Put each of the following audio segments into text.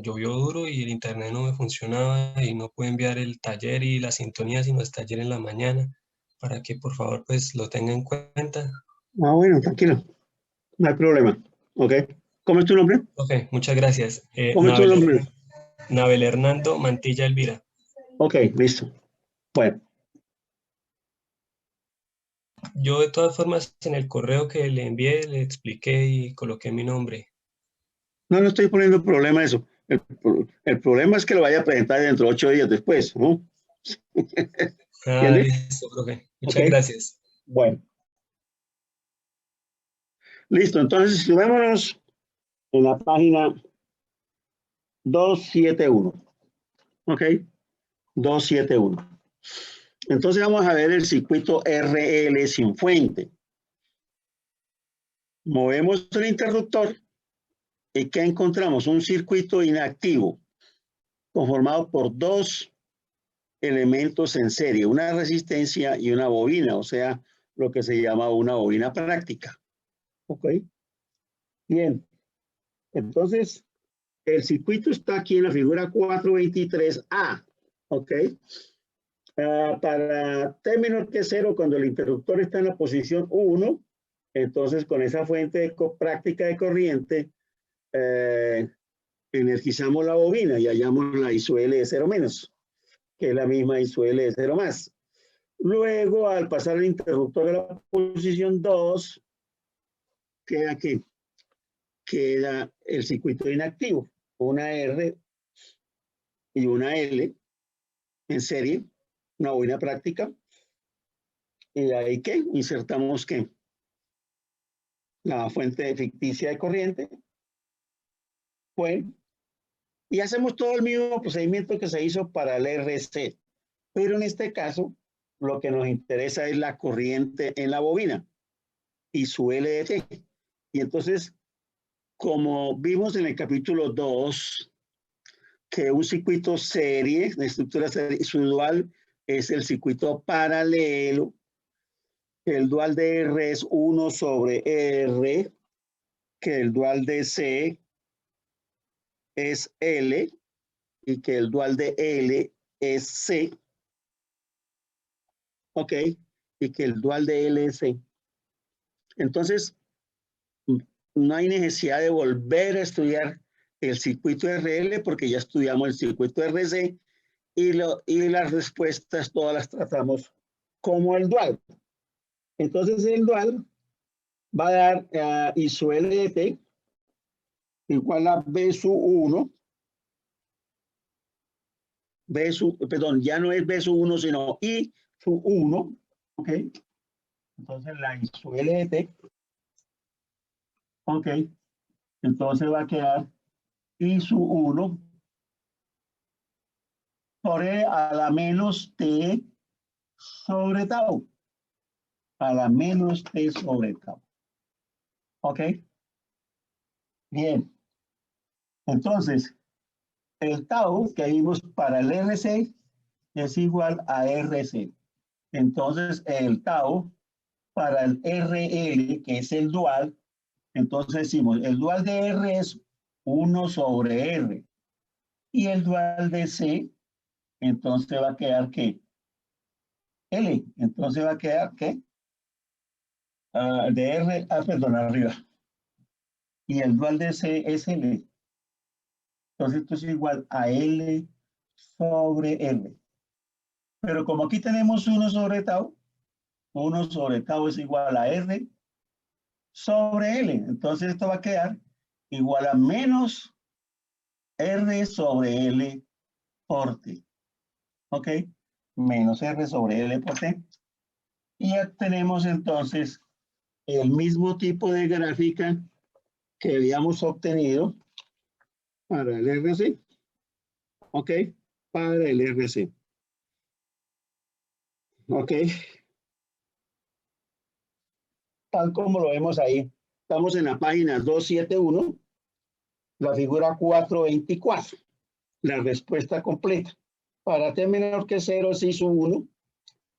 llovió duro y el internet no me funcionaba y no pude enviar el taller y la sintonía sino hasta ayer en la mañana, para que por favor pues lo tenga en cuenta. Ah, bueno, tranquilo, no hay problema. ¿Ok? ¿Cómo es tu nombre? Ok, muchas gracias. ¿Cómo es tu nombre? Nabel Hernando Mantilla Elvira. Ok, listo. Bueno, Yo de todas formas en el correo que le envié le expliqué y coloqué mi nombre. no estoy poniendo problema eso. El problema es que lo vaya a presentar dentro de 8 días después, ¿no? Ah, ¿Entiendes? listo, profe. Ok, Muchas gracias. bueno. Listo, entonces subámonos en la página 271. ¿Ok? 271. Entonces vamos a ver el circuito RL sin fuente. Movemos el interruptor y ¿qué encontramos? Un circuito inactivo conformado por dos elementos en serie, una resistencia y una bobina, o sea, lo que se llama una bobina práctica. ¿Ok? Bien, entonces el circuito está aquí en la figura 423A. ¿Ok? Para T menor que 0, cuando el interruptor está en la posición 1, entonces con esa fuente práctica de corriente, energizamos la bobina y hallamos la ISUL de 0 menos, que es la misma ISUL de 0 más. Luego, al pasar el interruptor a la posición 2, queda aquí, queda el circuito inactivo, una R y una L en serie, una bobina práctica, y ahí que insertamos que la fuente ficticia de corriente, bueno, y hacemos todo el mismo procedimiento que se hizo para el RC, pero en este caso lo que nos interesa es la corriente en la bobina y su LDT. Y entonces, como vimos en el capítulo 2, que un circuito serie, de estructura serie, su dual es el circuito paralelo, el dual de R es 1 sobre R, que el dual de C es L y que el dual de L es C, ¿ok? Y que el dual de L es C. Entonces, no hay necesidad de volver a estudiar el circuito RL porque ya estudiamos el circuito RC y las respuestas todas las tratamos como el dual. Entonces, el dual va a dar I su LDT igual a B su 1, perdón, ya no es B su 1, sino I su 1, ¿ok? Entonces, la I su LDT, ¿ok? Entonces va a quedar I su 1 por E a la menos T sobre tau. A la menos T sobre tau. ¿Ok? Bien. Entonces, el tau que vimos para el RC es igual a RC. Entonces, el tau para el RL, que es el dual, entonces decimos, el dual de R es 1 sobre R. Y el dual de C, entonces va a quedar ¿qué? L. Entonces va a quedar ¿qué? De R, perdón, arriba. Y el dual de C es L. Entonces esto es igual a L sobre R. Pero como aquí tenemos 1 sobre tau, 1 sobre tau es igual a R sobre L. Entonces esto va a quedar igual a menos R sobre L por T. ¿Ok? Menos R sobre L por T. Y ya tenemos entonces el mismo tipo de gráfica que habíamos obtenido para el RC. ¿Ok? Para el RC. ¿Ok? Tal como lo vemos ahí. Estamos en la página 271, la figura 424, la respuesta completa. Para T menor que 0 es I sub 1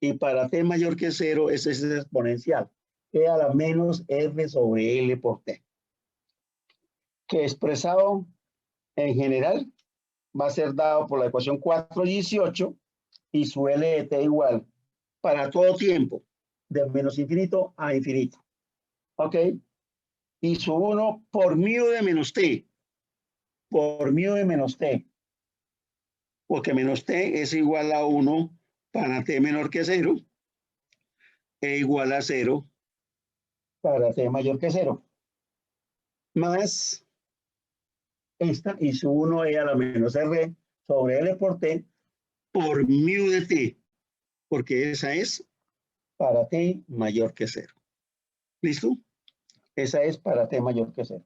y para T mayor que 0 es ese exponencial, que a la menos R sobre L por T, que expresado en general va a ser dado por la ecuación 418 y su L de t igual para todo tiempo, de menos infinito a infinito. ¿Ok? Y su 1 por mu de menos t, por mu de menos t, porque menos t es igual a 1 para t menor que 0 e igual a 0 para t mayor que 0, más esta y su 1 e a la menos r sobre L por t por mu de t, porque esa es para t mayor que 0. ¿Listo? Esa es para t mayor que 0.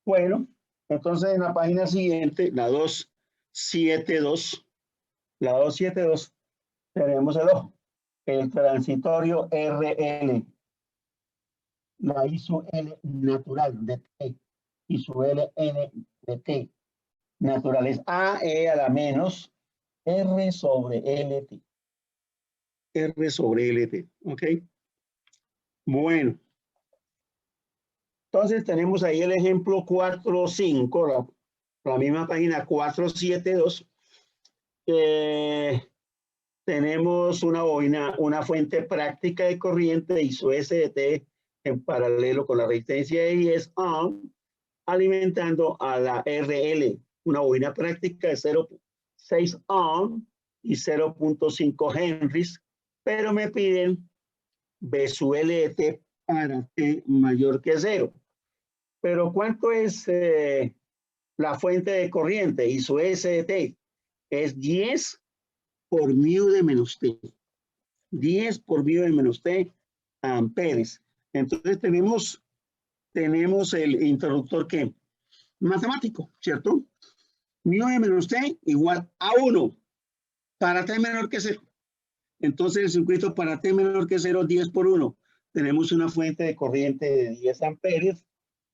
Bueno, entonces en la página siguiente, la 272, tenemos el ojo, el transitorio RL, la I su L natural de t y su LN de t natural es a e a la menos r sobre lt. R sobre lt, ¿ok? Bueno, entonces tenemos ahí el ejemplo 4.5, la misma página 472. Tenemos una bobina, una fuente práctica de corriente y su SDT en paralelo con la resistencia de 10 ohm, alimentando a la RL, una bobina práctica de 0.6 ohm y 0.5 henrys, pero me piden B su LT para T mayor que 0. Pero ¿cuánto es la fuente de corriente y su SDT? Es 10 por mu de menos T. 10 por mu de menos T amperes. Entonces tenemos el interruptor que matemático, ¿cierto? Mu de menos T igual a 1 para T menor que 0. Entonces el circuito para T menor que 0, 10 por 1. Tenemos una fuente de corriente de 10 amperes,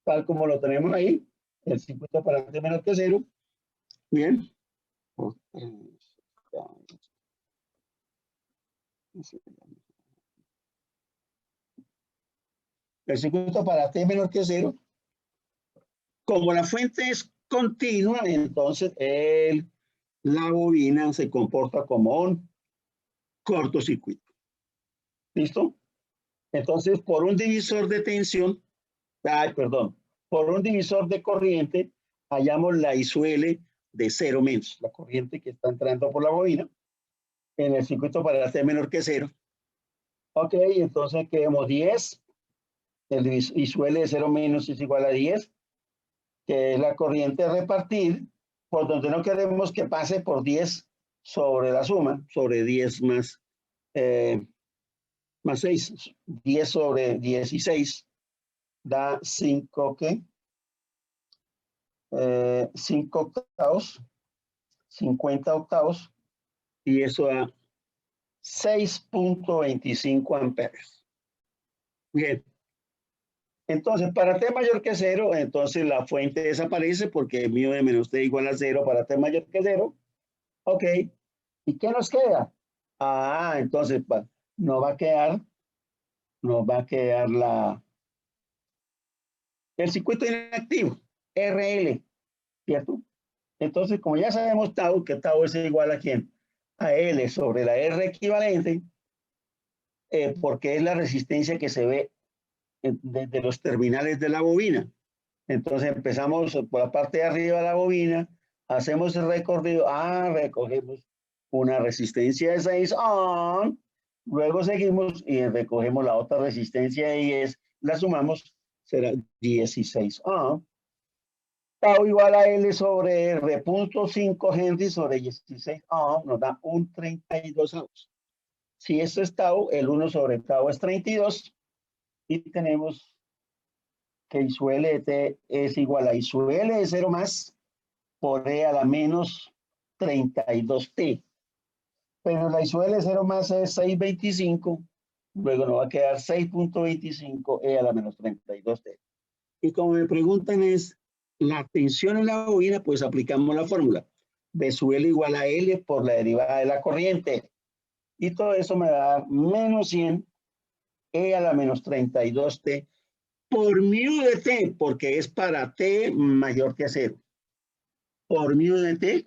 tal como lo tenemos ahí. El circuito para T menor que 0. Bien. El circuito para T menor que 0. Como la fuente es continua, entonces la bobina se comporta como un cortocircuito. ¿Listo? Entonces, por un divisor de tensión, por un divisor de corriente, hallamos la I sub L de 0 menos, la corriente que está entrando por la bobina en el circuito para T menor que 0. Ok, entonces quedamos 10, el I sub L de 0 menos es igual a 10, que es la corriente a repartir, por donde no queremos que pase por 10 sobre la suma, sobre 10 más 6, 10 sobre 16, da 5, ¿qué? 5 octavos, 50 octavos, y eso da 6.25 amperes. Bien. Entonces, para T mayor que 0, entonces la fuente desaparece porque mu de menos T igual a 0 para T mayor que 0. Ok. ¿Y qué nos queda? Ah, entonces nos va a quedar el circuito inactivo, RL, ¿cierto? Entonces, como ya sabemos tau, que tau es igual a ¿quién? A L sobre la R equivalente, porque es la resistencia que se ve desde los terminales de la bobina. Entonces empezamos por la parte de arriba de la bobina, hacemos el recorrido, recogemos una resistencia de 6 ohm, luego seguimos y recogemos la otra resistencia de 10, la sumamos, será 16 ohm. Tau igual a L sobre R.5 Henry sobre 16 ohm, nos da un 32 ohms. Si esto es tau, el 1 sobre tau es 32 y tenemos que I sub L de T es igual a I sub L de 0 más por E a la menos 32T. Pero la I sub L de 0 más es 6.25, luego nos va a quedar 6.25 E a la menos 32T. Y como me preguntan es la tensión en la bobina, pues aplicamos la fórmula. B sub L igual a L por la derivada de la corriente. Y todo eso me da menos 100 E a la menos 32T por mu de t, porque es para t mayor que 0. Por mu de t,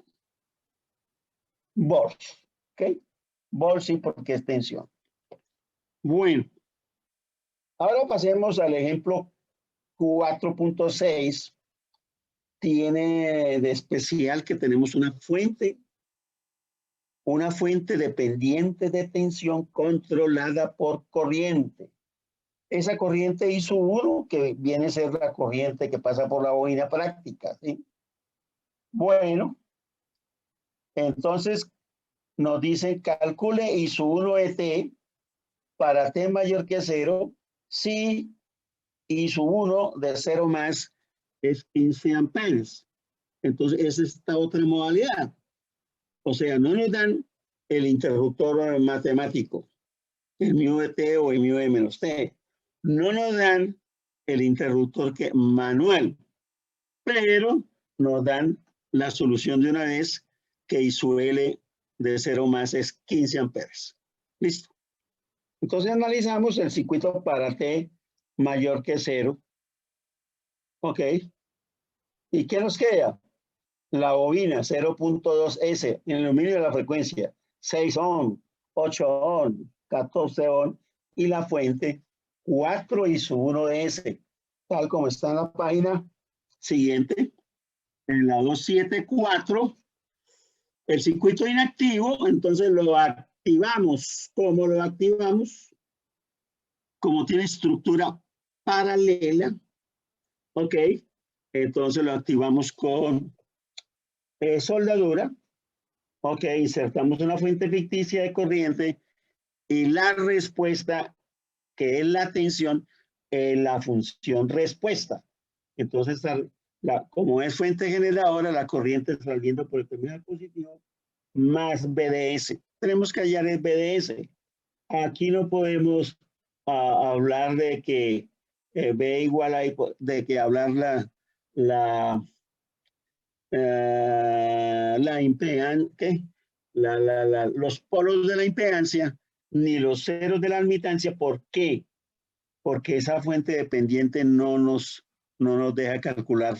volts. ¿Ok? Volts sí, porque es tensión. Bueno, ahora pasemos al ejemplo 4.6. Tiene de especial que tenemos una fuente dependiente de tensión controlada por corriente. Esa corriente I1, que viene a ser la corriente que pasa por la bobina práctica, ¿sí? Bueno, entonces nos dicen calcule I1 de t para t mayor que 0 si I1 de 0 más es 15 amperes. Entonces, esa es esta otra modalidad. O sea, no nos dan el interruptor matemático, el mu de t o el mu de menos t. No nos dan el interruptor manual, pero nos dan la solución de una vez que I sub L de 0 más es 15 amperes. Listo. Entonces analizamos el circuito para t mayor que 0. Ok. ¿Y qué nos queda? La bobina 0.2 S en el dominio de la frecuencia, 6 ohm, 8 ohm, 14 ohm, y la fuente 4 I sub 1 de S, tal como está en la página siguiente, en la 274, el circuito inactivo, entonces lo activamos. ¿Cómo lo activamos? Como tiene estructura paralela, ok, entonces lo activamos con soldadura. Ok, insertamos una fuente ficticia de corriente y la respuesta, que es la tensión, es la función respuesta. Entonces, como es fuente generadora, la corriente saliendo por el terminal positivo más BDS. Tenemos que hallar el BDS. Aquí no podemos hablar de que B igual a, de que hablar la impedancia, los polos de la impedancia, ni los ceros de la admitancia. ¿Por qué? Porque esa fuente dependiente no nos deja calcular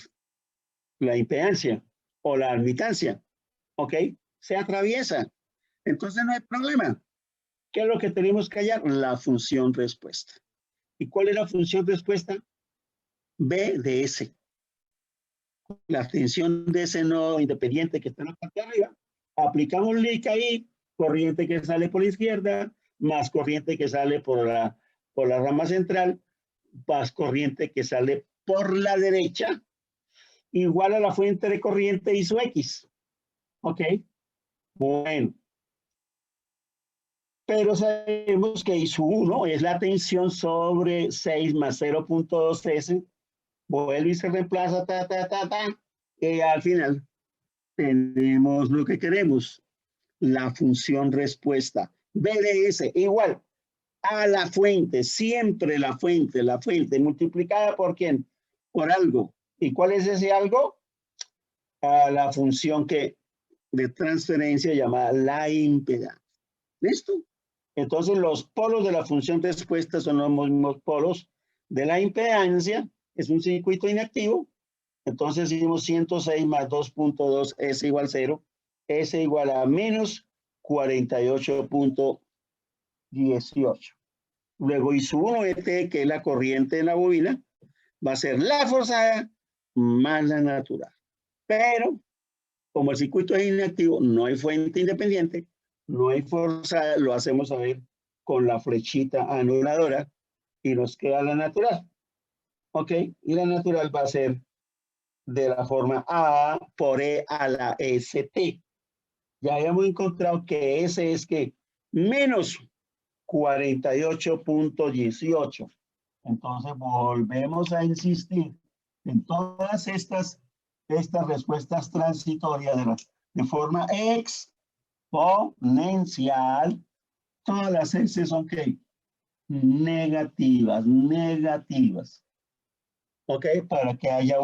la impedancia o la admitancia. ¿Ok? Se atraviesa. Entonces no hay problema. ¿Qué es lo que tenemos que hallar? La función respuesta. ¿Y cuál es la función respuesta? B de S. La tensión de ese nodo independiente que está en la parte de arriba, aplicamos LIC ahí, corriente que sale por la izquierda, más corriente que sale por la rama central, más corriente que sale por la derecha, igual a la fuente de corriente I sub X. ¿Ok? Bueno. Pero sabemos que I sub 1 es la tensión sobre 6 más 0.2 S, vuelve y se reemplaza, y al final tenemos lo que queremos, la función respuesta. BDS igual a la fuente, siempre la fuente, multiplicada por ¿quién? Por algo. ¿Y cuál es ese algo? A la función de transferencia llamada la impedancia. ¿Listo? Entonces los polos de la función respuesta son los mismos polos de la impedancia, es un circuito inactivo. Entonces hicimos 106 más 2.2 S igual 0, S igual a menos 48.18. Luego I sub 1 de T, que es la corriente en la bobina, va a ser la forzada más la natural. Pero como el circuito es inactivo, no hay fuente independiente, no hay forzada, lo hacemos a ver con la flechita anuladora y nos queda la natural. ¿Ok? Y la natural va a ser de la forma A por E a la ST. Ya habíamos encontrado que S es que menos 48.18. Entonces volvemos a insistir en todas estas respuestas transitorias de forma exponencial. Todas las S son ¿qué? Negativas. ¿Ok? Para que haya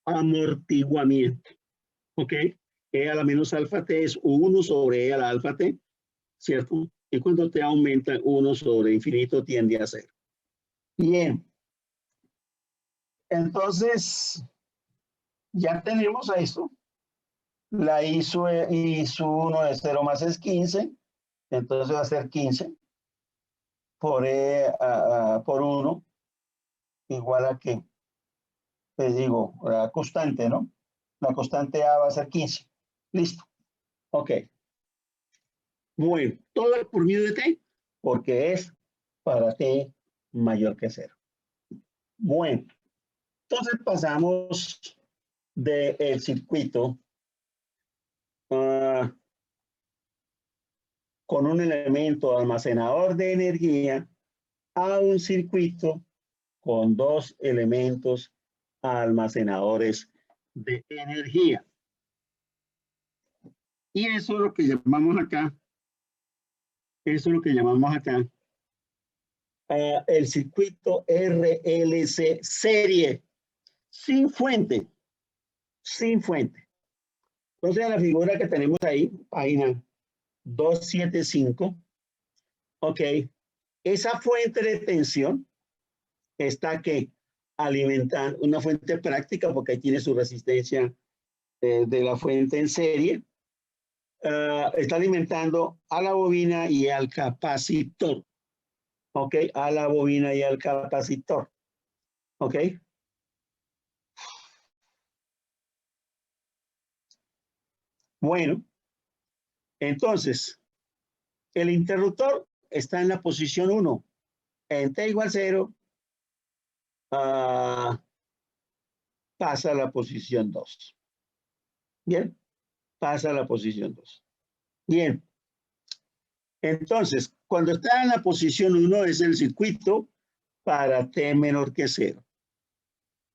amortiguamiento. ¿Ok? E a la menos alfa t es 1 sobre E a la alfa t, ¿cierto? Y cuando t aumenta, 1 sobre infinito tiende a 0. Bien. Entonces, ya tenemos esto. La I sub 1 de 0 más es 15. Entonces va a ser 15 por 1 igual a qué. Les digo, la constante, ¿no? La constante A va a ser 15. Listo. Ok. Bueno, todo es por medio de t, porque es para t mayor que 0. Bueno, entonces pasamos del circuito con un elemento almacenador de energía a un circuito con 2 elementos almacenadores de energía. Y eso es lo que llamamos acá, el circuito RLC serie, sin fuente. Entonces, la figura que tenemos ahí, página 275, ok, esa fuente de tensión está que alimentando una fuente práctica, porque ahí tiene su resistencia de la fuente en serie, está alimentando a la bobina y al capacitor. ¿Ok? A la bobina y al capacitor. ¿Ok? Bueno, entonces, el interruptor está en la posición 1. En t igual 0, pasa a la posición 2. Bien, pasa a la posición 2. Bien, entonces, cuando está en la posición 1 es el circuito para t menor que 0.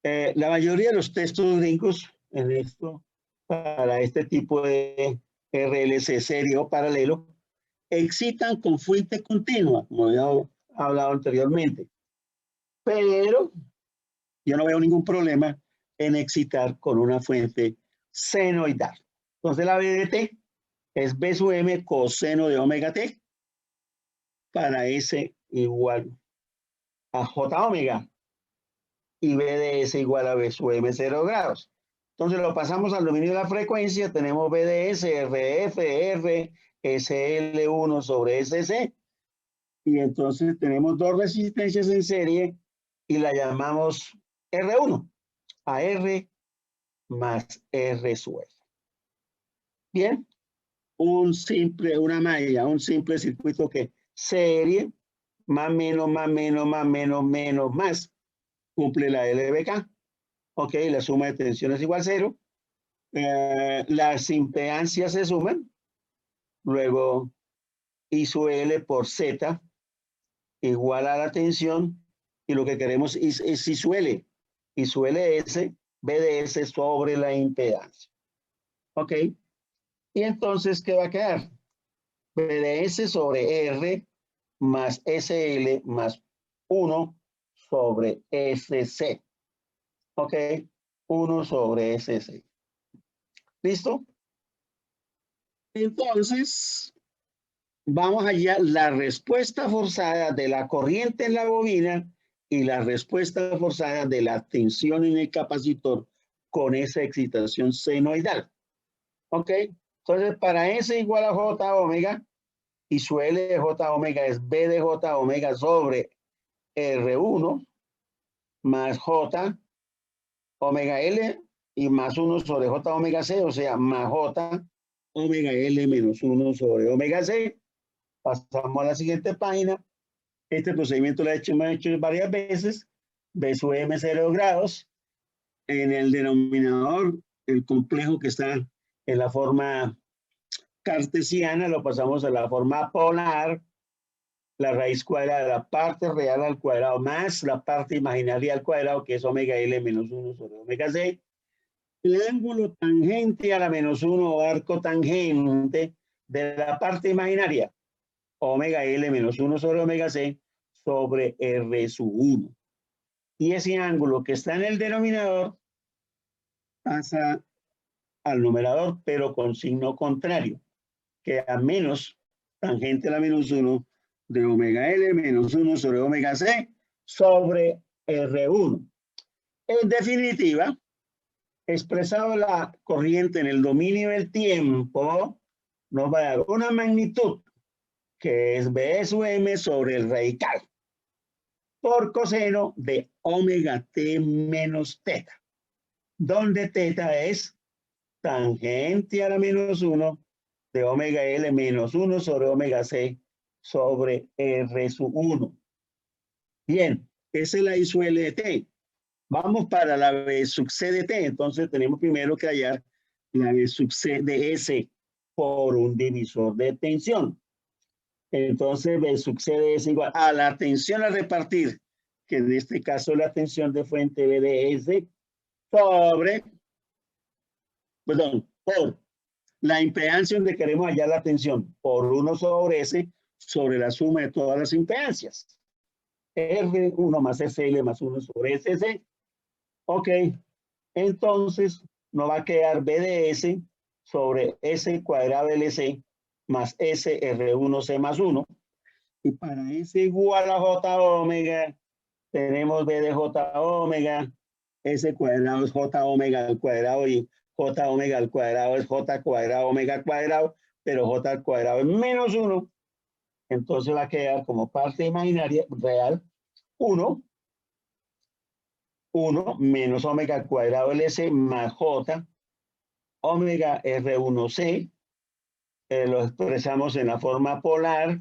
La mayoría de los textos gringos en esto, para este tipo de RLC serie o paralelo, excitan con fuente continua, como ya he hablado anteriormente. Pero yo no veo ningún problema en excitar con una fuente senoidal. Entonces la B de t es B sub m coseno de omega t para S igual a J omega y B de S igual a B sub m 0 grados. Entonces lo pasamos al dominio de la frecuencia, tenemos B de S, RF, R, SL1 sobre SC. Y entonces tenemos 2 resistencias en serie y la llamamos R1, AR más R sub F. Bien, una malla, un simple circuito que serie, más menos, más, cumple la LBK. Ok, la suma de tensión es igual a 0. Las impedancias se suman. Luego, I sub L por Z igual a la tensión. Y lo que queremos es I sub L. I sub LS, BDS sobre la impedancia. Ok. Y entonces, ¿qué va a quedar? BDS sobre R más SL más 1 sobre SC. Ok. 1 sobre SC. ¿Listo? Entonces, vamos allá. La respuesta forzada de la corriente en la bobina y la respuesta forzada de la tensión en el capacitor con esa excitación senoidal. ¿Ok? Entonces, para S igual a J omega, y su L de J omega es B de J omega sobre R1 más J omega L y más 1 sobre J omega C, o sea, más J omega L menos 1 sobre omega C. Pasamos a la siguiente página. Este procedimiento lo he hecho varias veces. B sub M 0 grados. En el denominador, el complejo que está en la forma cartesiana, lo pasamos a la forma polar. La raíz cuadrada de la parte real al cuadrado más la parte imaginaria al cuadrado, que es omega L menos 1 sobre omega C. El ángulo tangente a la menos 1 o arco tangente de la parte imaginaria, omega L menos 1 sobre omega C sobre R sub 1. Y ese ángulo que está en el denominador pasa al numerador, pero con signo contrario, que a menos tangente a la menos 1 de omega L menos 1 sobre omega C sobre R1. En definitiva, expresado la corriente en el dominio del tiempo, nos va a dar una magnitud que es B sub M sobre el radical por coseno de omega T menos teta, donde teta es tangente a la menos 1 de omega L menos 1 sobre omega C sobre R sub 1. Bien, esa es la I sub L de T. Vamos para la B sub C de T. Entonces tenemos primero que hallar la B sub C de S por un divisor de tensión. Entonces B sub C de S igual a la tensión a repartir, que en este caso la tensión de fuente B de S sobre, perdón, por la impedancia donde queremos hallar la tensión, por 1 sobre S sobre la suma de todas las impedancias. R1 más SL más 1 sobre SC. Ok, entonces nos va a quedar B de S sobre S cuadrado LC más S R1C más 1. Y para S igual a J omega, tenemos B de J omega, S cuadrado es J omega al cuadrado y J omega al cuadrado es J cuadrado omega al cuadrado, pero J al cuadrado es menos 1. Entonces va a quedar como parte imaginaria real 1 menos omega al cuadrado LC más J omega R1C. Lo expresamos en la forma polar.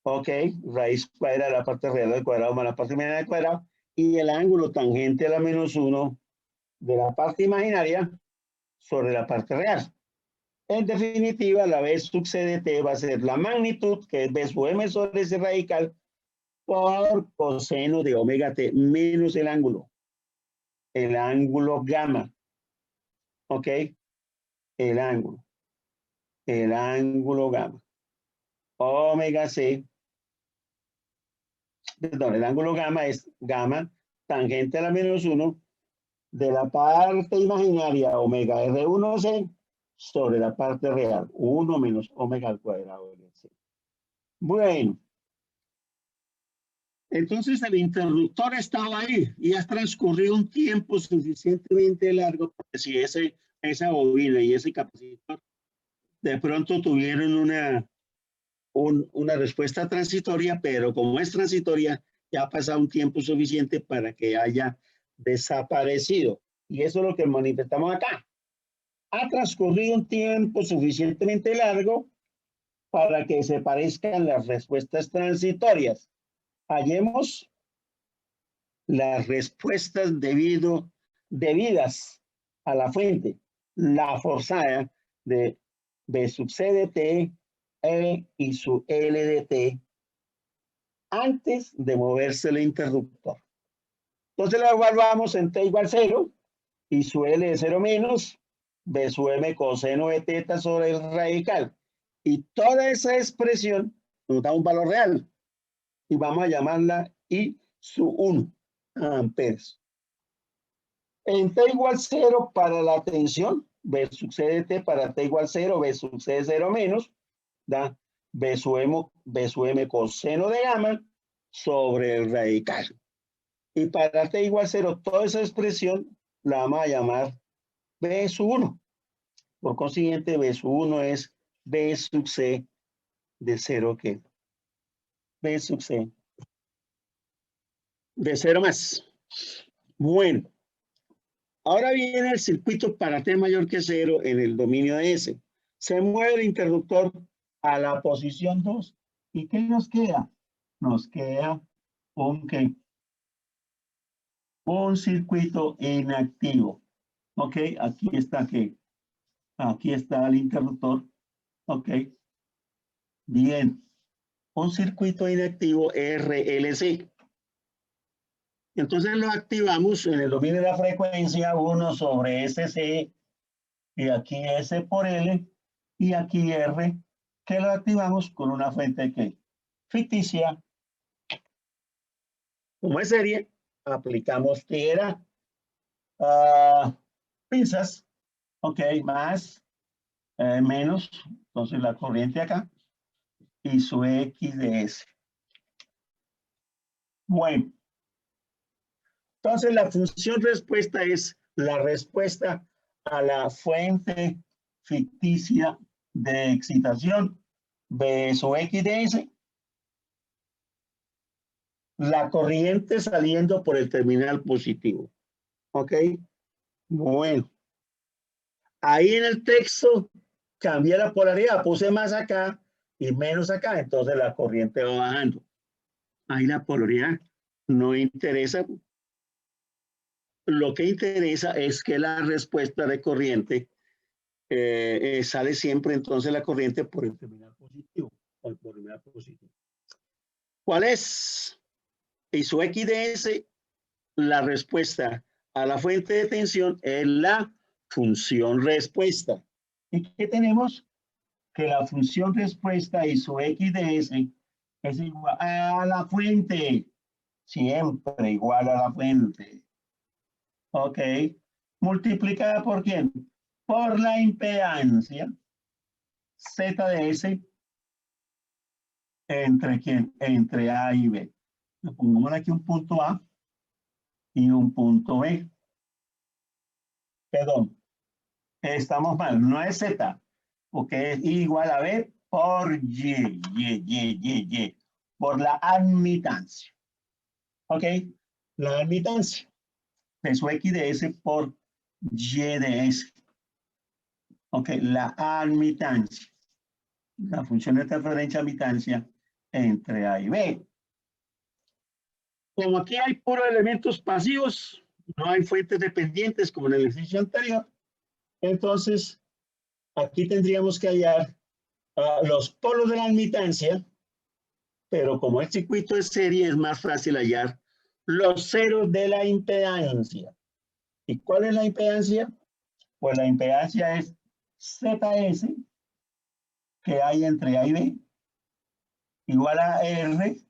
Ok, raíz cuadrada de la parte real al cuadrado más la parte imaginaria al cuadrado. Y el ángulo tangente a la menos 1 de la parte imaginaria sobre la parte real. En definitiva, la B sub C de T va a ser la magnitud, que es B sub M sobre ese radical, por coseno de omega T menos el ángulo gamma. ¿Ok? El ángulo gamma. Omega C, perdón, el ángulo gamma es gamma tangente a la menos 1 de la parte imaginaria omega R1C sobre la parte real, 1 menos omega al cuadrado de C. Bueno, entonces el interruptor estaba ahí y ha transcurrido un tiempo suficientemente largo porque si esa bobina y ese capacitor de pronto tuvieron una respuesta transitoria, pero como es transitoria, ya ha pasado un tiempo suficiente para que haya desaparecido. Y eso es lo que manifestamos acá. Ha transcurrido un tiempo suficientemente largo para que se parezcan las respuestas transitorias. Hallemos las respuestas debidas a la fuente, la forzada de B sub C de T, E y su L de T, antes de moverse el interruptor. Entonces lo evaluamos en T igual 0 y su L de 0 menos, B sub M coseno de teta sobre el radical. Y toda esa expresión nos da un valor real. Y vamos a llamarla I sub 1 amperes. En T igual 0 para la tensión, B sub C de T para T igual 0, B sub C de 0 menos, da B sub M coseno de gamma sobre el radical. Y para T igual 0, toda esa expresión la vamos a llamar B sub 1. Por consiguiente, B sub 1 es B sub C de 0 que B sub C de 0 más. Bueno, ahora viene el circuito para T mayor que 0 en el dominio de S. Se mueve el interruptor a la posición 2. ¿Y qué nos queda? Nos queda un circuito inactivo. Ok, aquí está aquí está el interruptor. Ok, bien. Un circuito inactivo RLC. Entonces lo activamos en el dominio de la frecuencia 1 sobre SC, y aquí S por L, y aquí R, que lo activamos con una fuente que ficticia. Como es serie, aplicamos tierra, pinzas, ok, más, menos, entonces la corriente acá, y su X de S. Bueno, entonces la función respuesta es la respuesta a la fuente ficticia de excitación de su X de S, la corriente saliendo por el terminal positivo. ¿Ok? Bueno, ahí en el texto cambié la polaridad, puse más acá y menos acá, entonces la corriente va bajando. Ahí la polaridad no interesa. Lo que interesa es que la respuesta de corriente sale siempre entonces la corriente por el terminal positivo. Por el terminal positivo. ¿Cuál es? Y su X de S, la respuesta a la fuente de tensión es la función respuesta. ¿Y qué tenemos? Que la función respuesta y su X de S es igual a la fuente. Siempre igual a la fuente. Ok. Multiplicada por quién? Por la impedancia Z de S entre quién? Entre A y B. Pongamos aquí un punto A y un punto B. Perdón, estamos mal, no es Z, porque es igual a B por Y, por la admitancia. ¿Ok? La admitancia de su X de S por Y de S. ¿Ok? La admitancia. La función de referencia admitancia entre A y B. Como aquí hay puros elementos pasivos, no hay fuentes dependientes como en el ejercicio anterior, entonces aquí tendríamos que hallar los polos de la admitancia, pero como el circuito es serie es más fácil hallar los ceros de la impedancia. ¿Y cuál es la impedancia? Pues la impedancia es ZS que hay entre A y B igual a R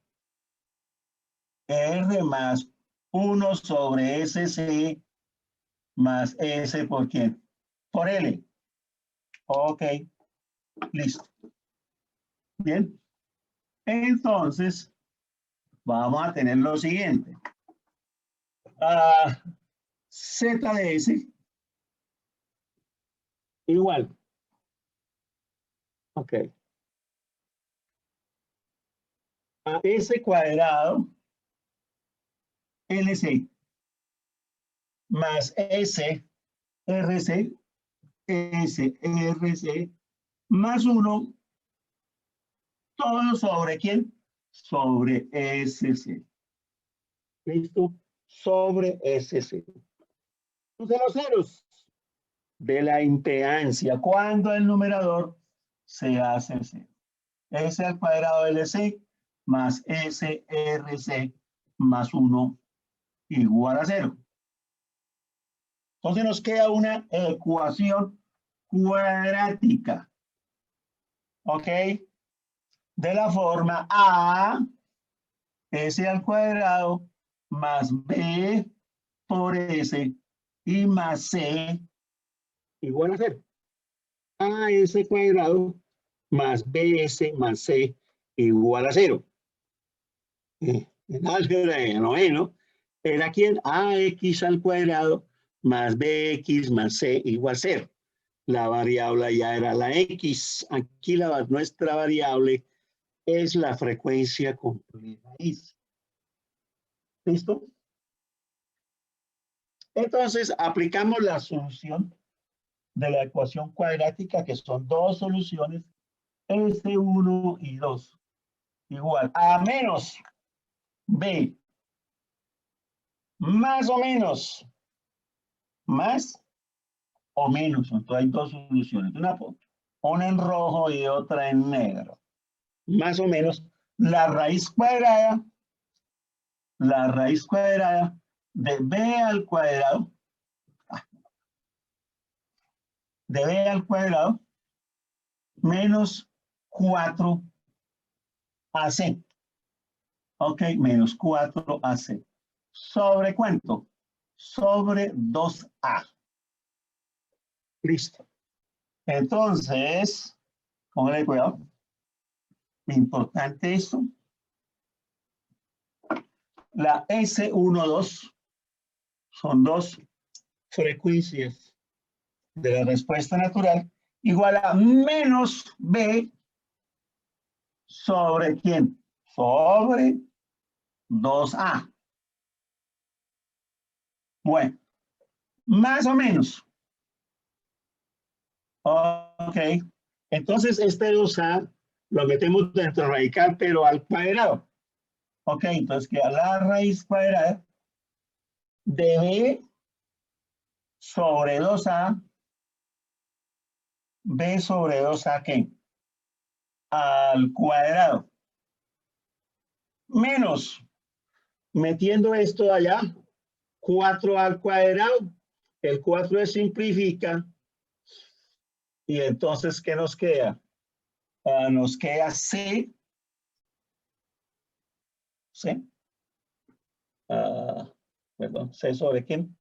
más 1 sobre SC más S por quién? Por L. Ok, listo. Bien. Entonces, vamos a tener lo siguiente. Z de S igual. Ok. A S cuadrado LC más S RC SRC más 1 todo sobre quién? Sobre SC. ¿Listo? Sobre SC. Entonces los ceros de la impedancia cuando el numerador se hace cero. S al cuadrado LC más SRC más 1 igual a 0. Entonces nos queda una ecuación cuadrática. ¿Ok? De la forma A, S al cuadrado más B por S y más C igual a 0. AS cuadrado más BS más C igual a 0. En álgebra de noveno, ¿era quién? AX al cuadrado más BX más C igual a 0. La variable ya era la X. Aquí nuestra variable es la frecuencia completa. ¿Listo? Entonces, aplicamos la solución de la ecuación cuadrática, que son dos soluciones, S1 y 2, igual a menos B, más o menos, más o menos. Entonces hay dos soluciones, una en rojo y otra en negro. Más o menos la raíz cuadrada de B al cuadrado, de B al cuadrado, menos 4 AC. Ok, menos 4 AC. ¿Sobre cuánto? Sobre 2A. Listo. Entonces, póngale cuidado. Importante esto. La S12 son dos frecuencias de la respuesta natural igual a menos B sobre ¿quién? Sobre 2A. Bueno, más o menos. Ok. Entonces, este 2A lo metemos dentro del radical, pero al cuadrado. Ok, entonces queda la raíz cuadrada de B sobre 2A, B sobre 2A, ¿qué? Al cuadrado. Menos, metiendo esto allá, 4 al cuadrado. El 4 se simplifica. Y entonces, ¿qué nos queda? Nos queda C. C. Perdón, C sobre quién?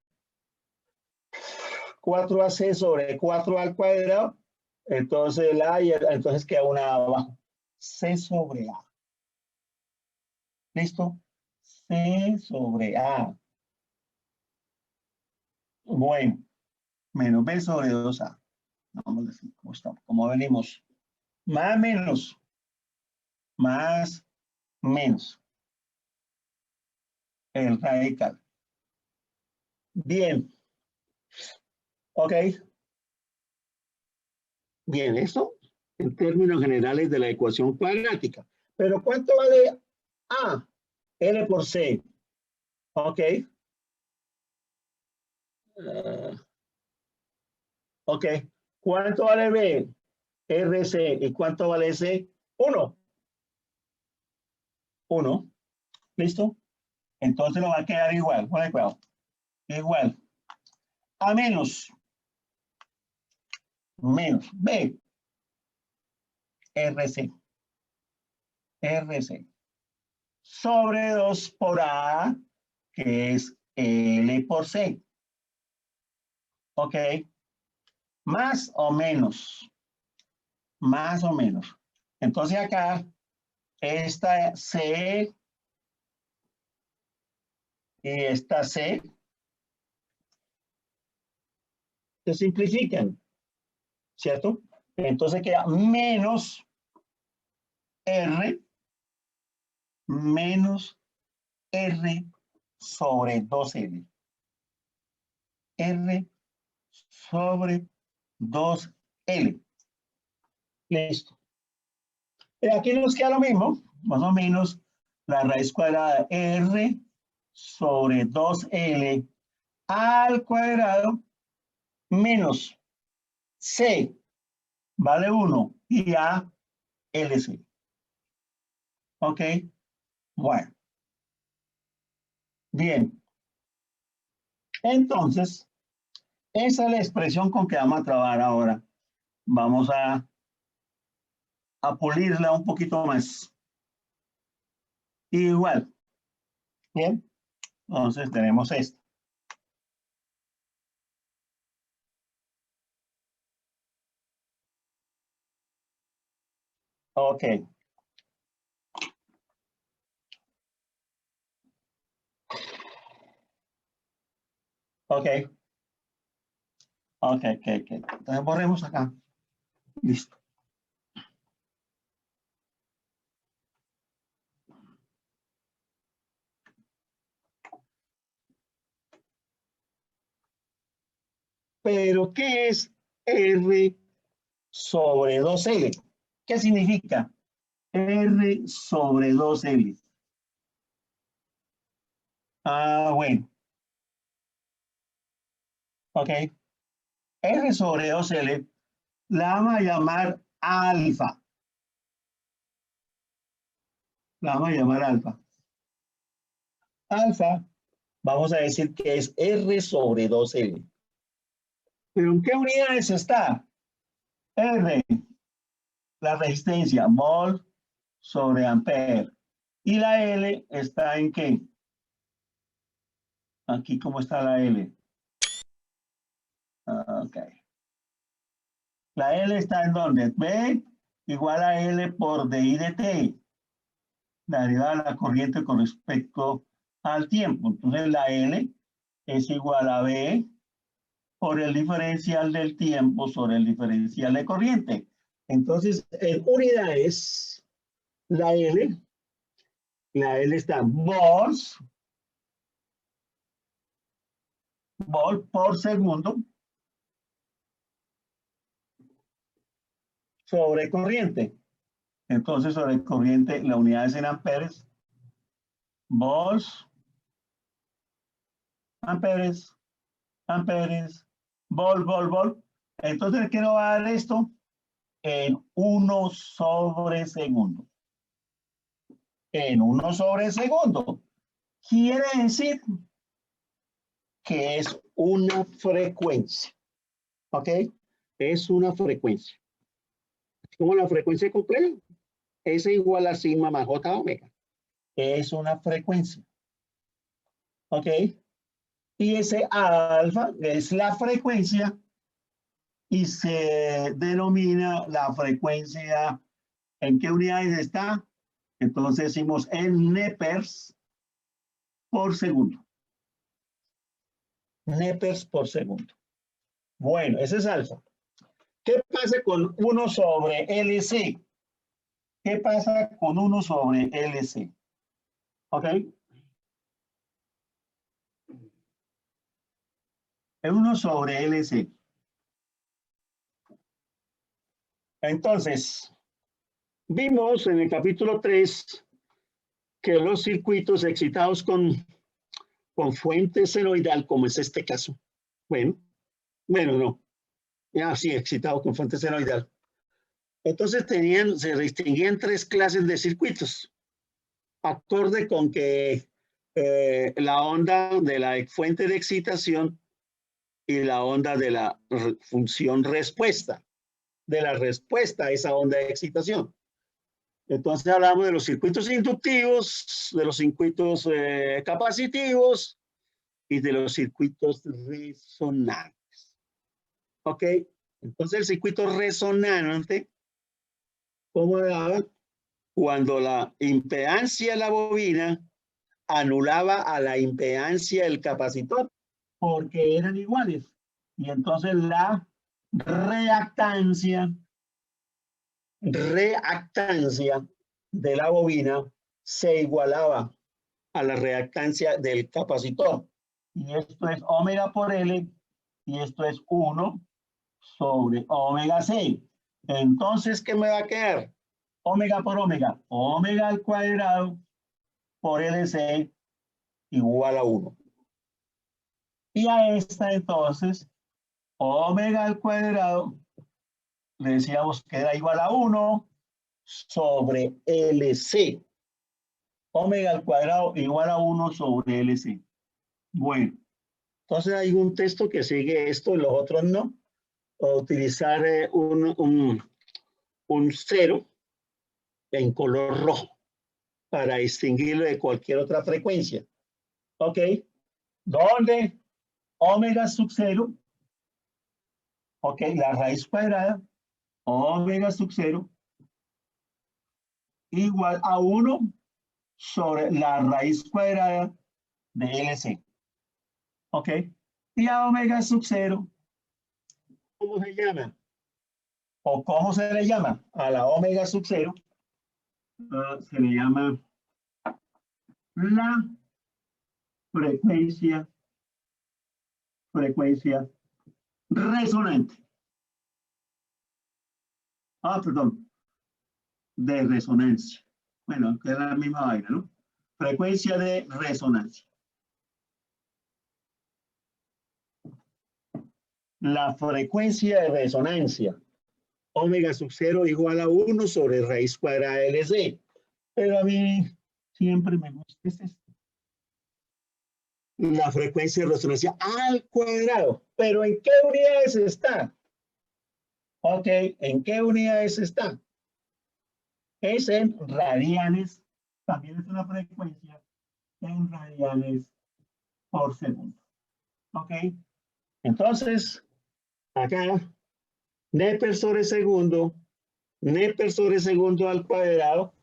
4AC sobre 4 al cuadrado. Entonces, entonces queda una abajo. C sobre A. ¿Listo? C sobre A. Bueno, menos B sobre 2A. Vamos a decir, ¿cómo estamos? ¿Cómo venimos? Más menos. Más menos. El radical. Bien. Ok. Bien, eso en términos generales de la ecuación cuadrática. Pero ¿cuánto vale A? L por C. Ok. Ok. ¿Cuánto vale B? RC. ¿Y cuánto vale C? 1. 1. ¿Listo? Entonces nos va a quedar igual. Pon cuidado. Igual. A menos. Menos. B. RC. RC. Sobre 2 por A, que es L por C. Ok. Más o menos. Más o menos. Entonces acá, esta C y esta C se simplifican, ¿cierto? Entonces queda menos R menos R sobre 2L. R sobre 2L. Listo. Y aquí nos queda lo mismo, más o menos la raíz cuadrada R sobre 2L al cuadrado menos C vale 1 y A LC. ¿Ok? Bueno. Bien. Entonces, esa es la expresión con que vamos a trabajar ahora. Vamos a pulirla un poquito más. Igual. Bien. Entonces tenemos esto. Ok. Ok. Ok, ok, ok. Entonces borremos acá. Listo. Pero, ¿qué es R sobre 2L? ¿Qué significa? R sobre 2L. Bueno. Ok. R sobre 2L la vamos a llamar alfa. La vamos a llamar alfa. Alfa, vamos a decir que es R sobre 2L. ¿Pero en qué unidades está? R, la resistencia, mol sobre ampere. ¿Y la L está en qué? Aquí, ¿cómo está la L? Ok. La L está en dónde? ¿Ve? igual a L por DI de T, la derivada de la corriente con respecto al tiempo. Entonces la L es igual a B por el diferencial del tiempo sobre el diferencial de corriente. Entonces, en unidades, la L está en volts por segundo sobre corriente. Entonces, sobre corriente, la unidad es en amperes, volts, amperes, volt. Entonces, ¿qué nos va a dar esto? En 1 sobre segundo. En 1 sobre segundo. Quiere decir que es una frecuencia. ¿Ok? Es una frecuencia. Como la frecuencia compleja. S igual a sigma más J omega. Es una frecuencia. ¿Ok? Y ese alfa es la frecuencia y se denomina la frecuencia. ¿En qué unidades está? Entonces decimos en nepers por segundo. Nepers por segundo. Bueno, ese es alfa. ¿Qué pasa con 1 sobre LC? ¿Qué pasa con 1 sobre LC? ¿Ok? Es 1 sobre LC. Entonces, vimos en el capítulo 3 que los circuitos excitados con fuente senoidal, como es este caso, no, ya sí, excitado con fuente senoidal. Entonces se distinguían 3 clases de circuitos, acorde con que la onda de la fuente de excitación y la onda de la función respuesta, de la respuesta a esa onda de excitación. Entonces hablamos de los circuitos inductivos, de los circuitos capacitivos y de los circuitos resonantes. ¿Ok? Entonces el circuito resonante, ¿cómo daba? Cuando la impedancia de la bobina anulaba a la impedancia del capacitor, porque eran iguales. Y entonces la reactancia de la bobina se igualaba a la reactancia del capacitor. Y esto es omega por L y esto es 1 sobre omega C. Entonces, ¿qué me va a quedar? Omega por omega. Omega al cuadrado por LC igual a 1. Y a esta entonces, omega al cuadrado, le decíamos que era igual a 1 sobre LC. Omega al cuadrado igual a 1 sobre LC. Bueno, entonces hay un texto que sigue esto y los otros no. O utilizar un 0 en color rojo para distinguirlo de cualquier otra frecuencia. ¿Ok? ¿Dónde? Omega sub 0. ¿Ok? La raíz cuadrada. Omega sub 0 igual a 1 sobre la raíz cuadrada de LC. ¿Ok? Y a omega sub 0, ¿cómo se llama? ¿O cómo se le llama? A la omega sub 0 se le llama la frecuencia resonante. Perdón, de resonancia. Bueno, que es la misma vaina, ¿no? Frecuencia de resonancia. La frecuencia de resonancia, omega sub 0 igual a 1 sobre raíz cuadrada de LC. Pero a mí siempre me gusta esto. La frecuencia de resonancia al cuadrado. ¿Pero en qué unidades está? Ok, ¿en qué unidades está? Es en radianes. También es una frecuencia en radianes por segundo. Ok, entonces, acá, Nepers sobre segundo Nepers sobre segundo al cuadrado.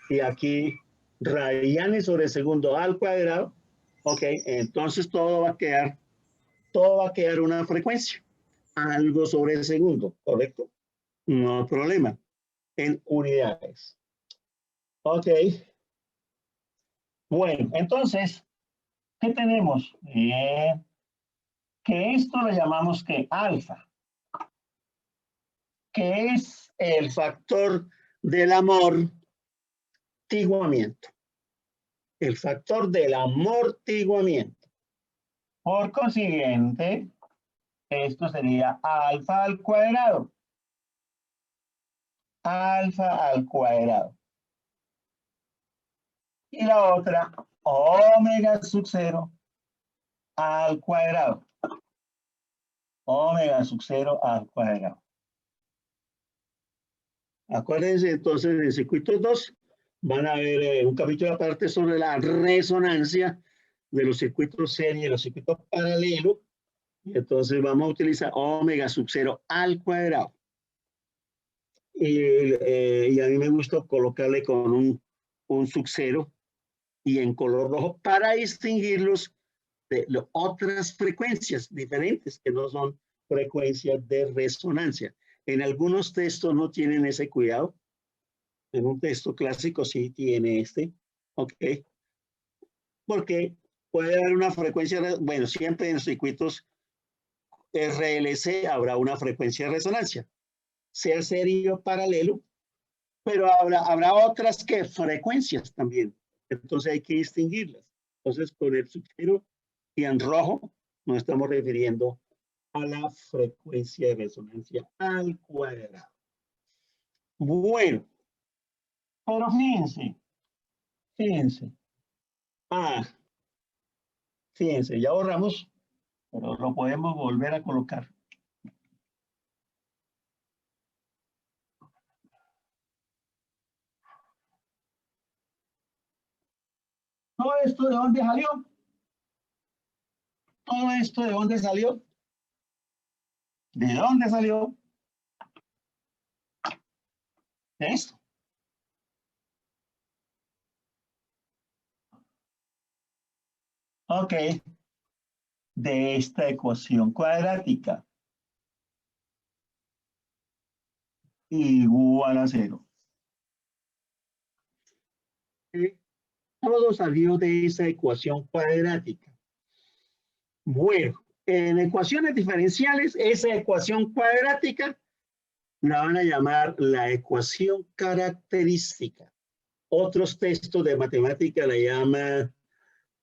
Y aquí radianes sobre segundo al cuadrado. Ok, entonces todo va a quedar una frecuencia. Algo sobre el segundo, ¿correcto? No hay problema. En unidades. Ok. Bueno, entonces, ¿qué tenemos? Que esto lo llamamos que alfa, que es el factor del amortiguamiento. El factor del amortiguamiento. Por consiguiente, esto sería alfa al cuadrado. Alfa al cuadrado. Y la otra, omega sub 0 al cuadrado. Omega sub 0 al cuadrado. Acuérdense entonces en circuitos 2 van a ver un capítulo aparte sobre la resonancia de los circuitos serie y los circuitos paralelos. Y entonces vamos a utilizar omega sub 0 al cuadrado. Y a mí me gusta colocarle con un sub 0 y en color rojo para distinguirlos de otras frecuencias diferentes que no son frecuencias de resonancia. En algunos textos no tienen ese cuidado. En un texto clásico sí tiene este. Ok. Porque puede haber una frecuencia, bueno, siempre en los circuitos RLC habrá una frecuencia de resonancia, sea serio paralelo, pero habrá otras que frecuencias también. Entonces hay que distinguirlas. Entonces con el sub-0 y en rojo nos estamos refiriendo a la frecuencia de resonancia al cuadrado. Bueno, pero fíjense. Fíjense, ya borramos, pero lo podemos volver a colocar. ¿Todo esto de dónde salió? ¿Todo esto de dónde salió? ¿De dónde salió? De esto. Ok. De esta ecuación cuadrática. Igual a 0. Todo salió de esa ecuación cuadrática. Bueno, en ecuaciones diferenciales, esa ecuación cuadrática la van a llamar la ecuación característica. Otros textos de matemática la llaman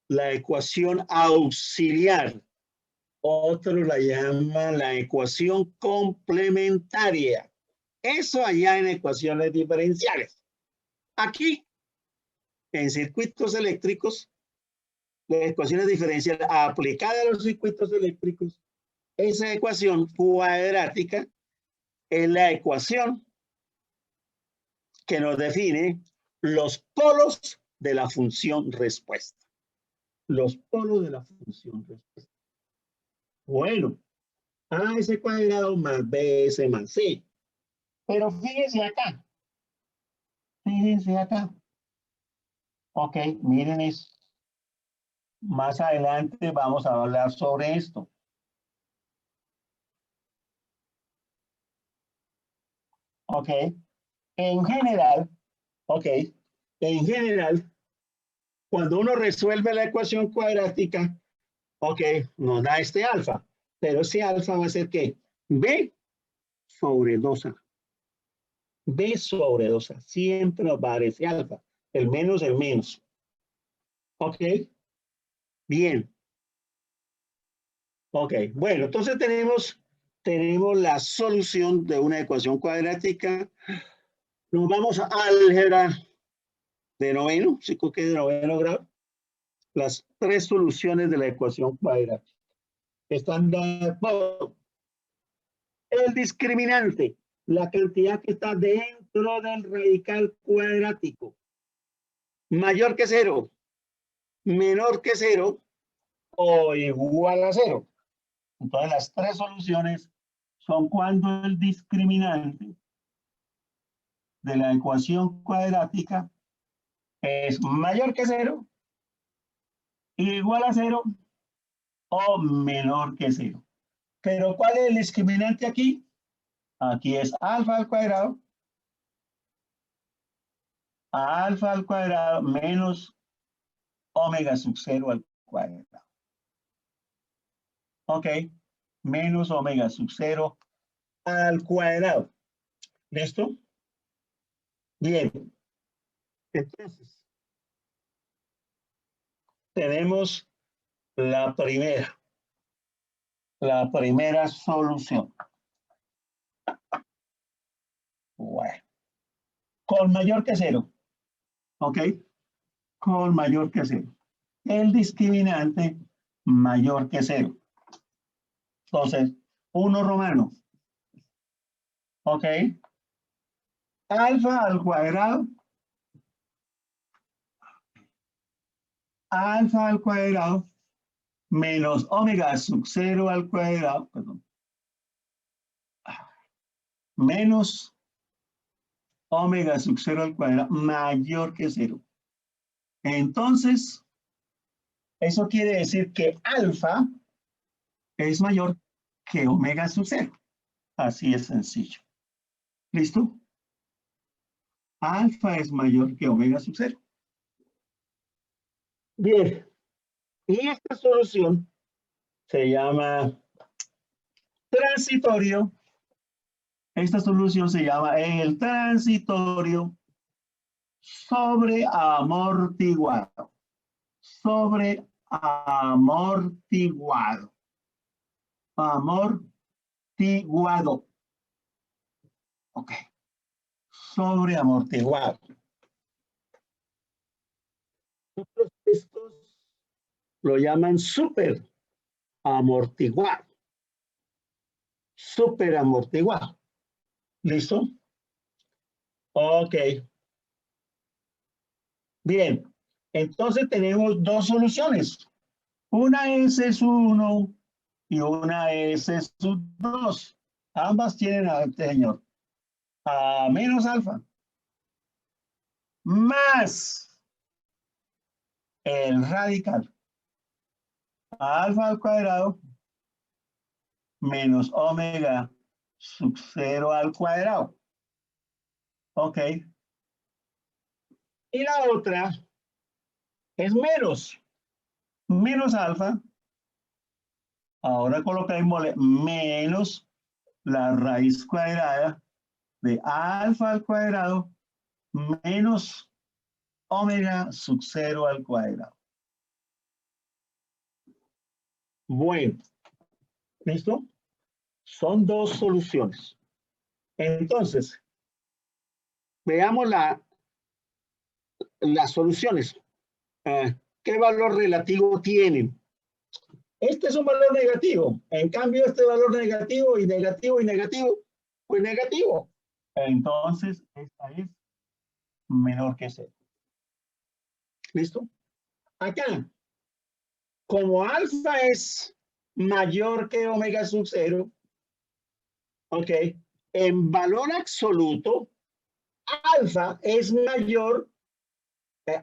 la ecuación auxiliar. Otros la llaman la ecuación complementaria. Eso allá en ecuaciones diferenciales. Aquí, en circuitos eléctricos, las ecuaciones diferenciales aplicadas a los circuitos eléctricos, esa ecuación cuadrática es la ecuación que nos define los polos de la función respuesta. Los polos de la función respuesta. Bueno, AS cuadrado más BS más C. Pero fíjense acá. Fíjense acá. Ok, miren eso. Más adelante vamos a hablar sobre esto. Ok. En general, cuando uno resuelve la ecuación cuadrática, ok, nos da este alfa. Pero ese alfa va a ser ¿qué? B sobre 2A. B sobre 2A. Siempre nos va a dar ese alfa. El menos. Ok. Bien. Ok. Bueno, entonces tenemos la solución de una ecuación cuadrática. Nos vamos a álgebra de noveno, chico que de noveno grado. Las tres soluciones de la ecuación cuadrática. Están dadas por el discriminante, la cantidad que está dentro del radical cuadrático. Mayor que 0, menor que 0 o igual a 0. Entonces las tres soluciones son cuando el discriminante de la ecuación cuadrática es mayor que 0, igual a 0 o menor que 0. Pero ¿cuál es el discriminante aquí? Aquí es alfa al cuadrado menos omega sub 0 al cuadrado. Ok, menos omega sub 0 al cuadrado. ¿Listo? Bien. Entonces, tenemos la primera solución. Bueno, con mayor que 0. ¿Ok? Con mayor que 0. El discriminante mayor que 0. Entonces, 1 romano. ¿Ok? Alfa al cuadrado. Alfa al cuadrado menos omega sub 0 al cuadrado. Perdón. Menos omega sub 0 al cuadrado mayor que 0. Entonces, eso quiere decir que alfa es mayor que omega sub 0. Así es sencillo. ¿Listo? Alfa es mayor que omega sub 0. Bien. Y esta solución se llama transitorio. Esta solución se llama el transitorio sobreamortiguado. Sobreamortiguado. Amortiguado. Ok. Sobreamortiguado. Otros textos lo llaman superamortiguado. Superamortiguado. ¿Listo? Ok. Bien. Entonces tenemos dos soluciones. Una es S1 y una es S2. Ambas tienen, señor, a menos alfa más el radical alfa al cuadrado menos omega sub 0 al cuadrado. Ok. Y la otra es menos alfa. Ahora colocamos menos la raíz cuadrada de alfa al cuadrado menos omega sub 0 al cuadrado. Bueno, ¿listo? Son dos soluciones. Entonces, veamos las soluciones. ¿Qué valor relativo tienen? Este es un valor negativo. En cambio, este valor negativo y negativo y negativo, pues negativo. Entonces, esta es menor que 0. ¿Listo? Acá, como alfa es mayor que omega sub 0, ok, en valor absoluto, alfa es mayor,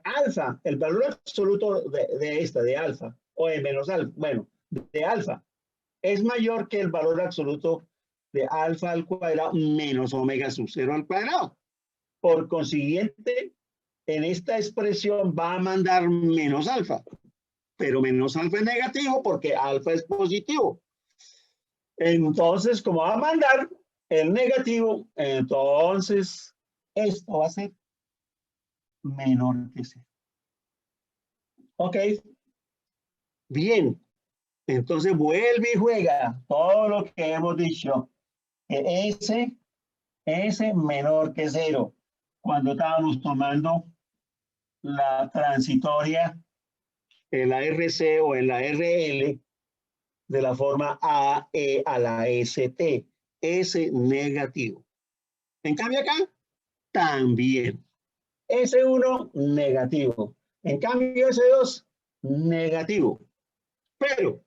alfa, el valor absoluto de alfa, o de menos alfa, bueno, de alfa, es mayor que el valor absoluto de alfa al cuadrado menos omega sub 0 al cuadrado. Por consiguiente, en esta expresión va a mandar menos alfa, pero menos alfa es negativo porque alfa es positivo. Entonces, como va a mandar el negativo, entonces esto va a ser menor que 0. Ok. Bien. Entonces vuelve y juega todo lo que hemos dicho. S menor que 0. Cuando estábamos tomando la transitoria en la RC o en la RL de la forma AE a la ST. S negativo. En cambio acá, también. S1 negativo. En cambio S2 negativo. Pero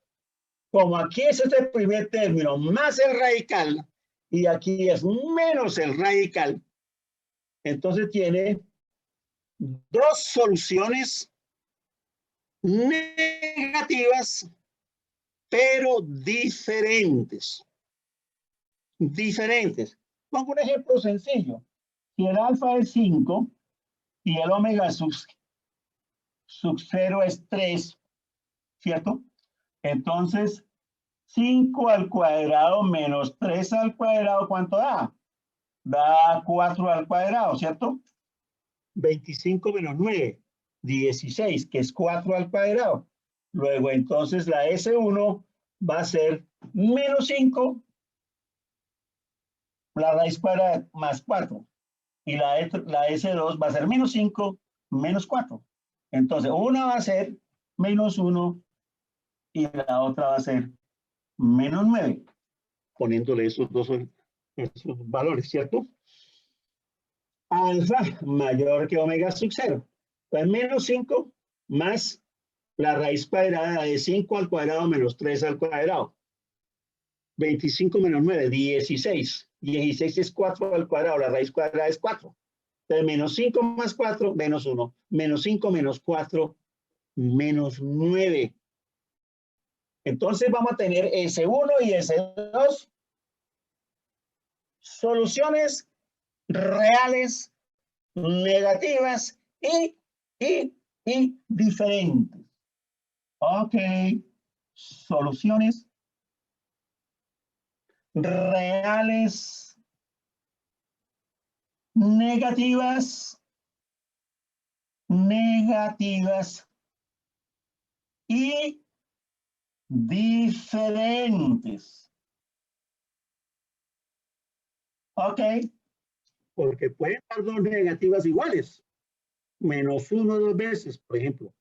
como aquí es este primer término más el radical y aquí es menos el radical, Entonces tiene dos soluciones negativas, pero diferentes. Diferentes. Pongo un ejemplo sencillo. Si el alfa es 5 y el omega sub 0 es 3, ¿cierto? Entonces, 5 al cuadrado menos 3 al cuadrado, ¿cuánto da? Da 4 al cuadrado, ¿cierto? 25 menos 9, 16, que es 4 al cuadrado. Luego, entonces, la S1 va a ser menos 5, la raíz cuadrada más 4. Y la S2 va a ser menos 5, menos 4. Entonces, una va a ser menos 1 y la otra va a ser menos 9, poniéndole esos valores, ¿cierto? Alfa mayor que omega sub 0. Pues menos 5 más la raíz cuadrada de 5 al cuadrado menos 3 al cuadrado. 25 menos 9, 16. 16 es 4 al cuadrado, la raíz cuadrada es 4. Entonces, menos 5 más 4, menos 1. Menos 5 menos 4, menos 9. Entonces vamos a tener S1 y S2 soluciones reales, negativas y diferentes. Ok, soluciones reales, negativas y diferentes. Ok, porque pueden dar dos negativas iguales, menos 1 dos veces, por ejemplo.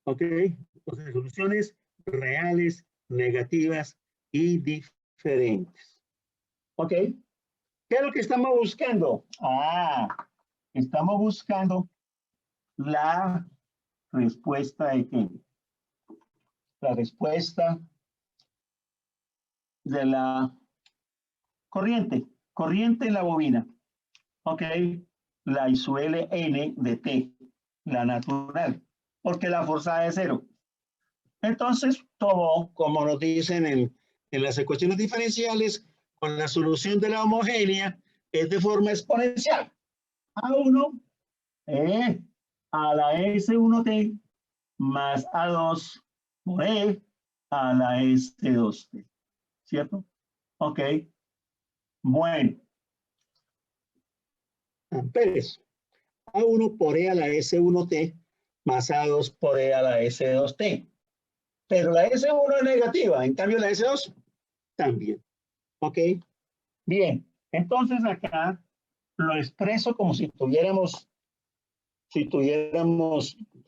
Ok, entonces soluciones reales, negativas y diferentes. Ok, ¿qué es lo que estamos buscando? Estamos buscando la respuesta de qué? La respuesta de la corriente en la bobina. Ok, la I sub L N de T, la natural, porque la forzada es 0. Entonces, todo, como nos dicen en las ecuaciones diferenciales, con la solución de la homogénea, es de forma exponencial. A1 a la S1T más A2 por E a la S2T. ¿Cierto? Ok. Bueno. Amperes. A1 por E a la S1T más A2 por E a la S2T. Pero la S1 es negativa, en cambio la S2 también. ¿Ok? Bien, entonces acá lo expreso como si tuviéramos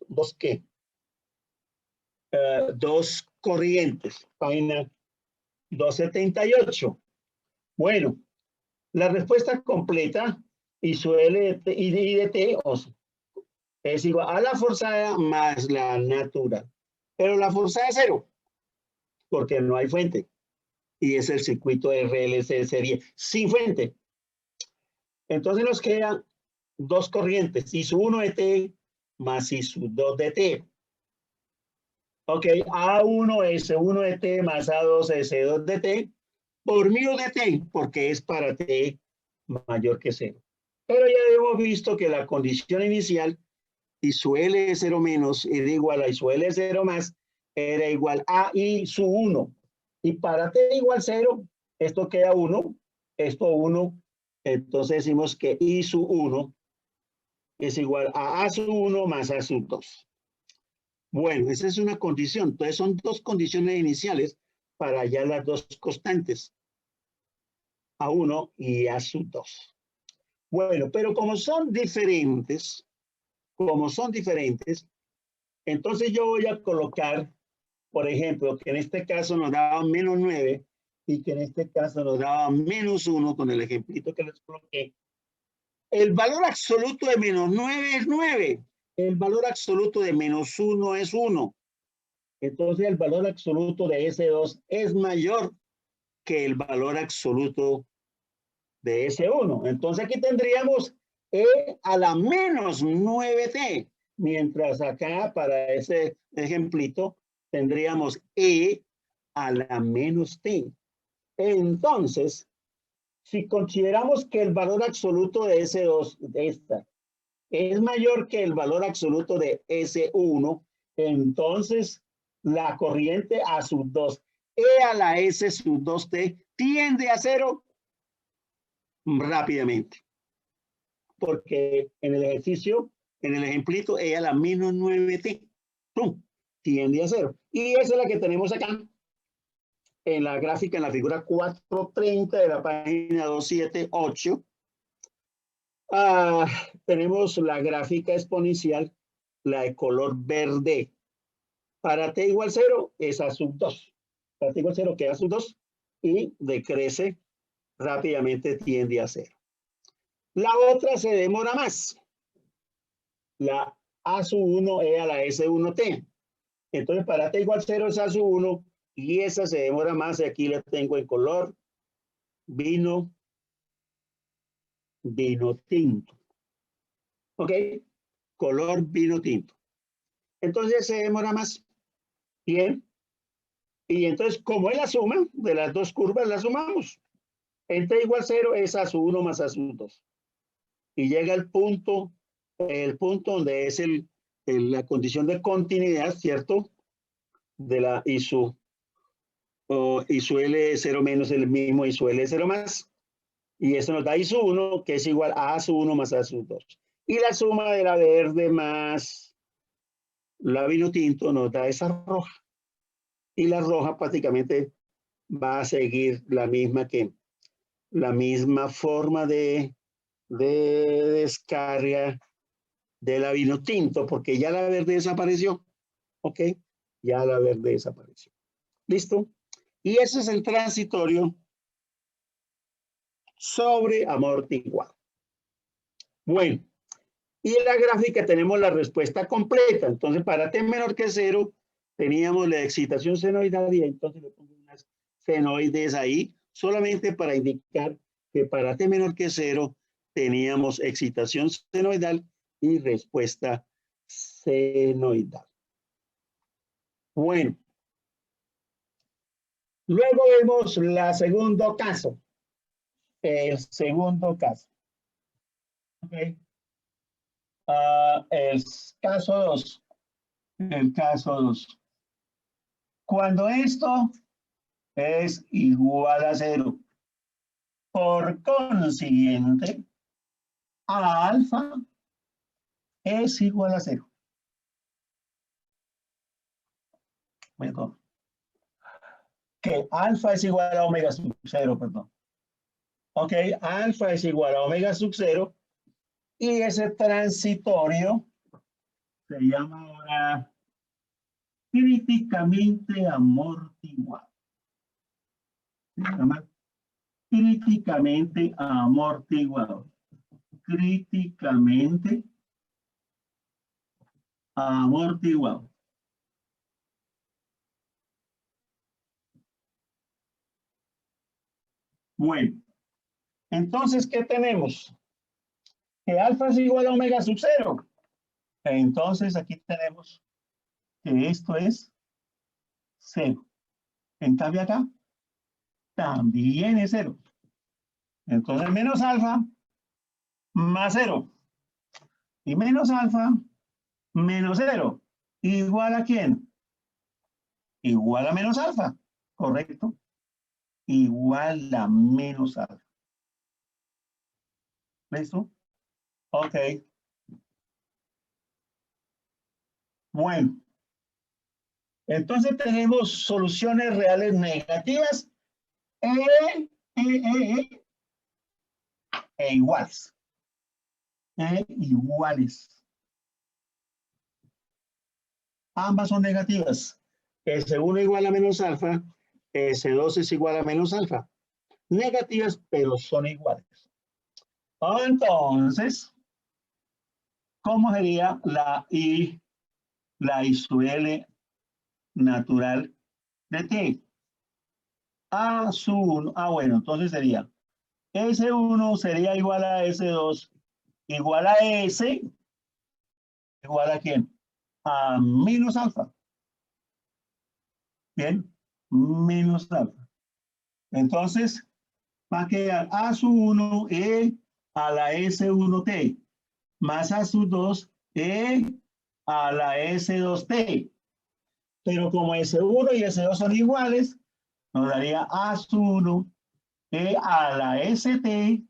dos ¿qué? Dos corrientes, página 278. Bueno, la respuesta completa y su L y de T es igual a la forzada más la natural. Pero la forzada es 0, porque no hay fuente. Y es el circuito RLC serie sin fuente. Entonces nos quedan dos corrientes, I1 de T más I2 de T. Ok, A1 S1 de T más A2 S2 de T por μ de T, porque es para T mayor que 0. Pero ya hemos visto que la condición inicial, I sub L es 0 menos, era igual a I sub L es 0 más, era igual a I sub 1. Y para T igual 0, esto queda 1, esto 1, entonces decimos que I sub 1 es igual a sub 1 más A sub 2. Bueno, esa es una condición. Entonces son dos condiciones iniciales para hallar las dos constantes, A1 y A sub 2. Bueno, pero como son diferentes, entonces yo voy a colocar, por ejemplo, que en este caso nos daba menos 9 y que en este caso nos daba menos 1 con el ejemplito que les coloqué. El valor absoluto de menos 9 es 9. El valor absoluto de menos 1 es 1. Entonces el valor absoluto de S2 es mayor que el valor absoluto de S1. Entonces aquí tendríamos E a la menos 9t. Mientras acá, para ese ejemplito, tendríamos E a la menos t. Entonces, si consideramos que el valor absoluto de S2, de esta, es mayor que el valor absoluto de S1, entonces la corriente A sub 2, E a la S sub 2t, tiende a cero rápidamente. Porque en el ejercicio, en el ejemplito, E a la menos 9t, ¡pum!, tiende a cero. Y esa es la que tenemos acá en la gráfica, en la figura 430 de la página 278. Tenemos la gráfica exponencial, la de color verde. Para t igual 0 es a sub 2. Para t igual 0 queda a sub 2 y decrece rápidamente, tiende a 0. La otra se demora más. La a sub 1 e a la S1t. Entonces para t igual 0 es a sub 1 y esa se demora más. Y aquí la tengo en color vino tinto. ¿Ok? Color vino tinto. Entonces se demora más. Bien. Y entonces, como es la suma de las dos curvas, la sumamos. En t igual 0 es a sub 1 más a sub 2. Y llega el punto donde es la condición de continuidad, ¿cierto? De la y su L 0 menos el mismo y su L 0 más. Y eso nos da I sub 1, que es igual a sub 1 más a sub 2. Y la suma de la verde más la vino tinto nos da esa roja. Y la roja prácticamente va a seguir la misma forma de descarga de la vino tinto, porque ya la verde desapareció. ¿Ok? Ya la verde desapareció. ¿Listo? Y ese es el transitorio sobre amortiguado. Bueno, y en la gráfica tenemos la respuesta completa. Entonces, para t menor que 0, teníamos la excitación senoidal y entonces le pongo unas senoides ahí, solamente para indicar que para t menor que 0 teníamos excitación senoidal y respuesta senoidal. Bueno, luego vemos el segundo caso. El segundo caso. Okay. El caso 2. El caso 2. Cuando esto es igual a 0, por consiguiente, alfa es igual a 0. Perdón. Que alfa es igual a omega sub 0, perdón. Ok, alfa es igual a omega sub 0 y ese transitorio se llama ahora críticamente amortiguado. Se llama críticamente amortiguado. Críticamente amortiguado. Bueno, entonces, ¿qué tenemos? Que alfa es igual a omega sub 0. Entonces, aquí tenemos que esto es 0. En cambio acá, también es 0. Entonces, menos alfa más 0. Y menos alfa menos 0. ¿Igual a quién? Igual a menos alfa. ¿Correcto? Igual a menos alfa. ¿Listo? Ok. Bueno. Entonces tenemos soluciones reales negativas e iguales. Iguales. Ambas son negativas. S1 igual a menos alfa, S2 es igual a menos alfa. Negativas, pero son iguales. Entonces, ¿cómo sería la I sub L natural de T? A sub 1. Bueno, entonces sería S1 sería igual a S2 igual a S, igual a quién? A menos alfa. Bien, menos alfa. Entonces, va a quedar A sub 1 E a la S1T más A sub 2 E a la S2T. Pero como S1 y S2 son iguales, nos daría A sub 1 E a la ST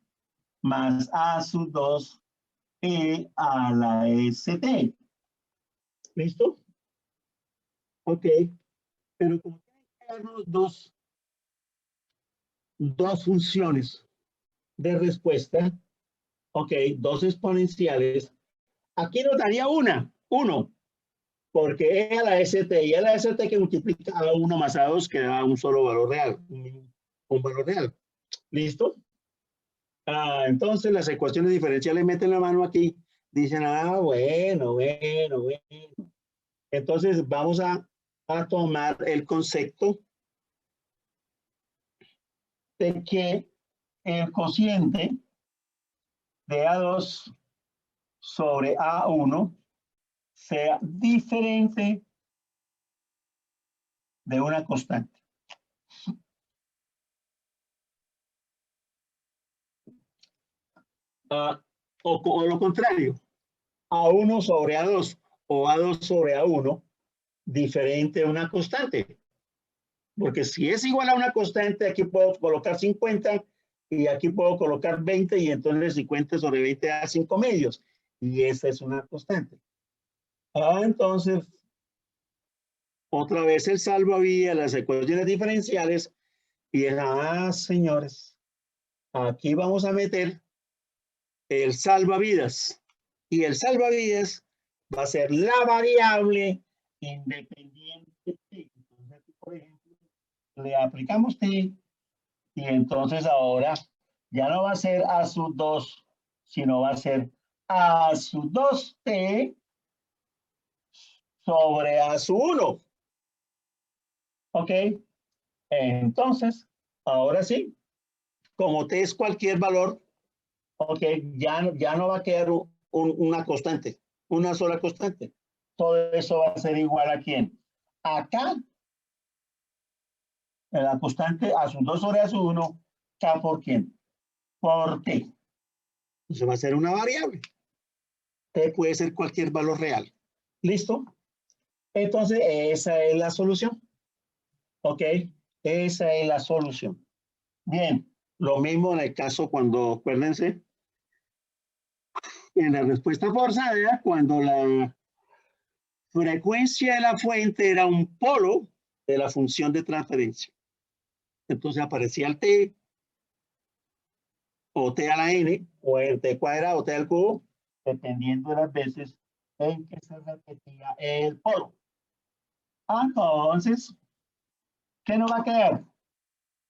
más A sub 2 E a la ST. ¿Listo? Ok. Pero como tienen que darnos dos funciones de respuesta, ok, dos exponenciales, aquí nos daría uno, porque E a la ST y E a la ST que multiplica a 1 más a 2 que da un solo valor real, un valor real. ¿Listo? Entonces las ecuaciones diferenciales meten la mano aquí, dicen, bueno. Entonces vamos a tomar el concepto de que el cociente de A2 sobre A1 sea diferente de una constante. O lo contrario, A1 sobre A2 o A2 sobre A1 diferente de una constante. Porque si es igual a una constante, aquí puedo colocar 50 y aquí puedo colocar 20 y entonces 50 sobre 20 da 5 medios. Y esa es una constante. Entonces, otra vez el salvavidas, las ecuaciones diferenciales y señores, aquí vamos a meter el salvavidas. Y el salvavidas va a ser la variable independiente T. Entonces, por ejemplo, le aplicamos T y entonces ahora ya no va a ser A sub 2, sino va a ser A sub 2T sobre A sub 1. ¿Ok? Entonces, ahora sí, como T es cualquier valor, ok, ya no va a quedar una constante, una sola constante. Todo eso va a ser igual a quién. Acá, la constante a sub 2 sobre a sub 1, K por quién. Por T. Eso va a ser una variable. T puede ser cualquier valor real. ¿Listo? Entonces, esa es la solución. ¿Ok? Esa es la solución. Bien, lo mismo en el caso cuando, acuérdense, en la respuesta forzada, cuando la frecuencia de la fuente era un polo de la función de transferencia. Entonces aparecía el T, o T a la N, o el T cuadrado, o T al cubo, dependiendo de las veces en que se repetía el polo. Entonces, ¿qué nos va a quedar?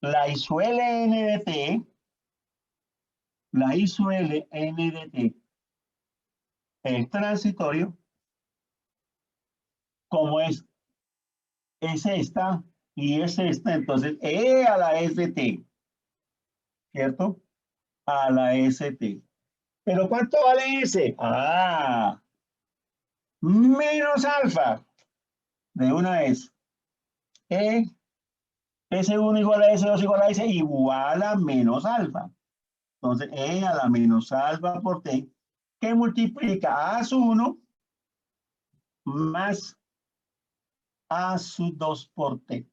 La I sub Ln de T, la I sub Ln de T, el transitorio, como es esta y es esta, entonces E a la ST, ¿cierto? A la ST. ¿Pero cuánto vale S? Menos alfa. De una vez. S1 igual a S2 igual a S igual a menos alfa. Entonces, E a la menos alfa por T, que multiplica A sub 1 más A sub 2 por T.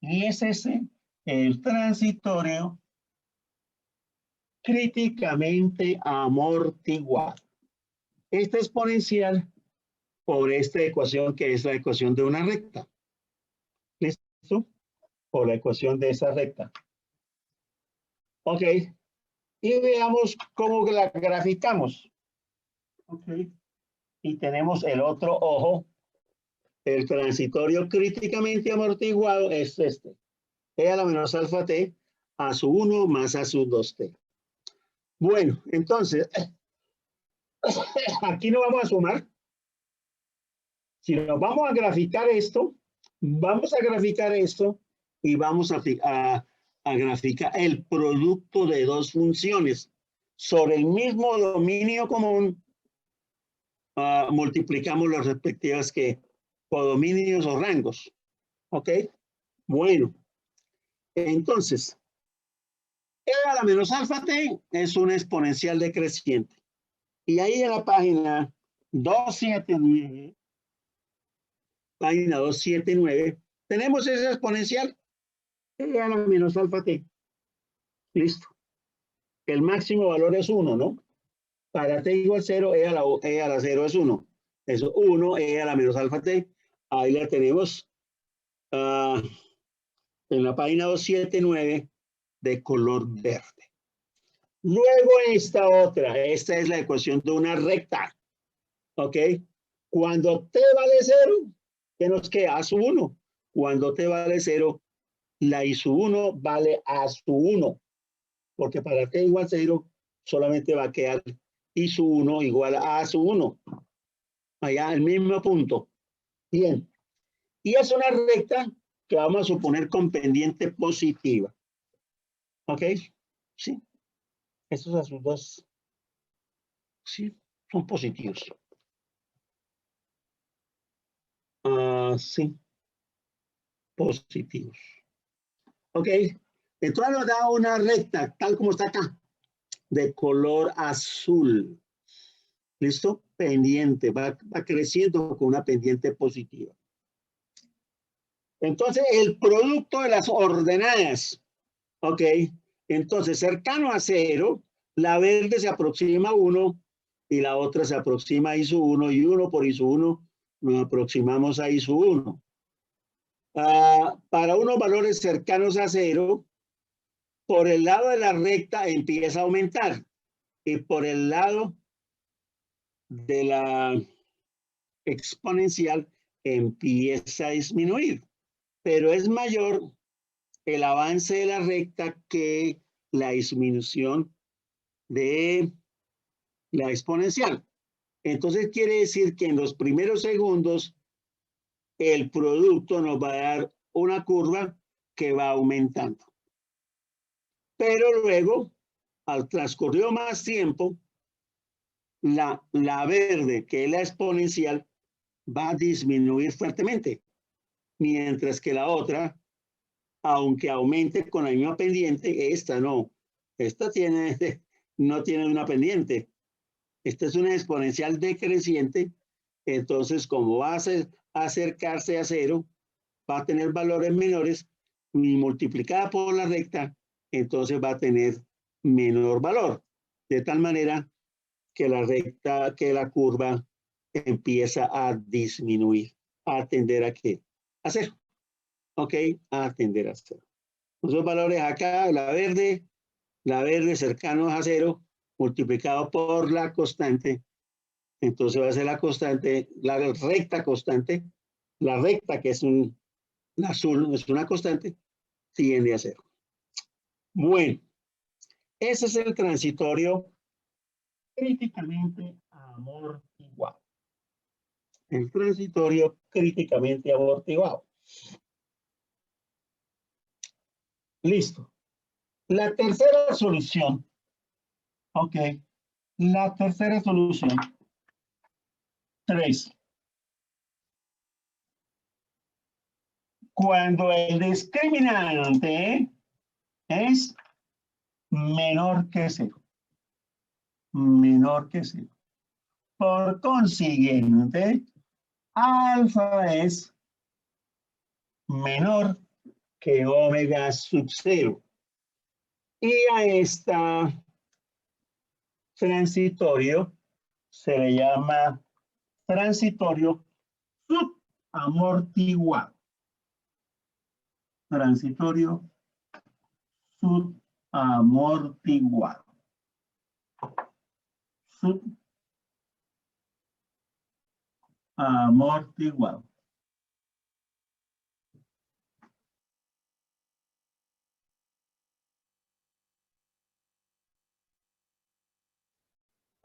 Y es ese el transitorio críticamente amortiguado. Esta exponencial por esta ecuación que es la ecuación de una recta. ¿Listo? Por la ecuación de esa recta. Ok. Y veamos cómo la graficamos. Ok. Y tenemos el otro ojo. El transitorio críticamente amortiguado es este. E a la menos alfa t a su 1 más a su 2t. Bueno, entonces, aquí no vamos a sumar. Si nos vamos a graficar esto, vamos a graficar esto y vamos a graficar el producto de dos funciones sobre el mismo dominio común, multiplicamos los respectivos codominios o rangos. ¿Ok? Bueno, entonces, E a la menos alfa t es un exponencial decreciente. Y ahí en la página 279, tenemos ese exponencial E a la menos alfa t. Listo. El máximo valor es 1, ¿no? Para t igual 0, E a la 0 es 1. Eso, 1, E a la menos alfa t. Ahí la tenemos en la página 279 de color verde. Luego esta es la ecuación de una recta. ¿Ok? Cuando t vale 0, ¿qué nos queda? A sub 1. Cuando t vale 0, la I sub 1 vale A sub 1. Porque para t igual 0, solamente va a quedar I sub 1 igual a A sub 1. Allá, el mismo punto. Bien. Y es una recta que vamos a suponer con pendiente positiva. ¿Ok? Sí. Estos asuntos, sí, son positivos. Sí, positivos. ¿Ok? Entonces nos da una recta, tal como está acá, de color azul. ¿Listo? Pendiente, va creciendo con una pendiente positiva. Entonces, el producto de las ordenadas, ¿ok? Entonces, cercano a 0, la verde se aproxima a 1 y la otra se aproxima a I sub 1 y 1 por I sub 1 nos aproximamos a I sub 1. Para unos valores cercanos a 0, por el lado de la recta empieza a aumentar y por el lado de la exponencial empieza a disminuir, pero es mayor el avance de la recta que la disminución de la exponencial. Entonces quiere decir que en los primeros segundos el producto nos va a dar una curva que va aumentando. Pero luego, al transcurrido más tiempo, la verde, que es la exponencial, va a disminuir fuertemente, mientras que la otra, aunque aumente con la misma pendiente, esta no. Esta no tiene una pendiente. Esta es una exponencial decreciente. Entonces, como va a acercarse a 0, va a tener valores menores y multiplicada por la recta, entonces va a tener menor valor. De tal manera que la curva empieza a disminuir, a tender a qué? A 0. ¿Ok? A tender a 0. Los valores acá, la verde cercano a 0, multiplicado por la constante. Entonces va a ser la constante, la recta constante, la recta que es un azul, es una constante, tiende a 0. Bueno, ese es el transitorio críticamente amortiguado. El transitorio críticamente amortiguado. Listo. La tercera solución. Ok. La tercera solución. 3. Cuando el discriminante es menor que 0. Menor que 0. Por consiguiente, alfa es menor que omega sub 0. Y a esta transitorio se le llama transitorio subamortiguado. Transitorio subamortiguado. Subamortiguado.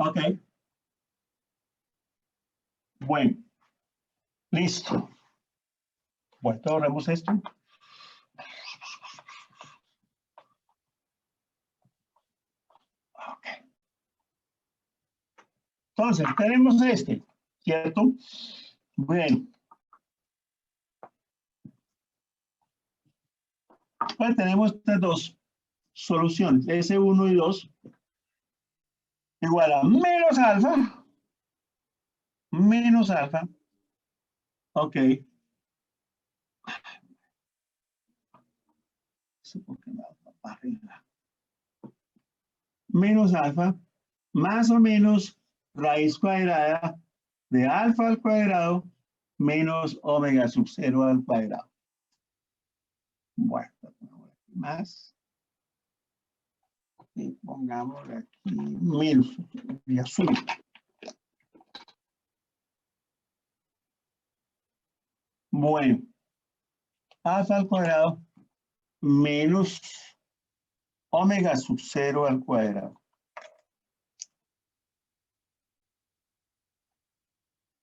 Ok. Bueno. Listo. Bueno, borremos esto. Ok. Entonces, tenemos este, ¿cierto? Bueno. Pues tenemos estas dos soluciones, S1 y 2, igual a menos alfa, ok. ¿Por qué me va para arriba? Menos alfa, más o menos raíz cuadrada de alfa al cuadrado menos omega sub 0 al cuadrado. Bueno, más. Y pongamos aquí menos, y azul. Bueno, alfa al cuadrado menos omega sub 0 al cuadrado.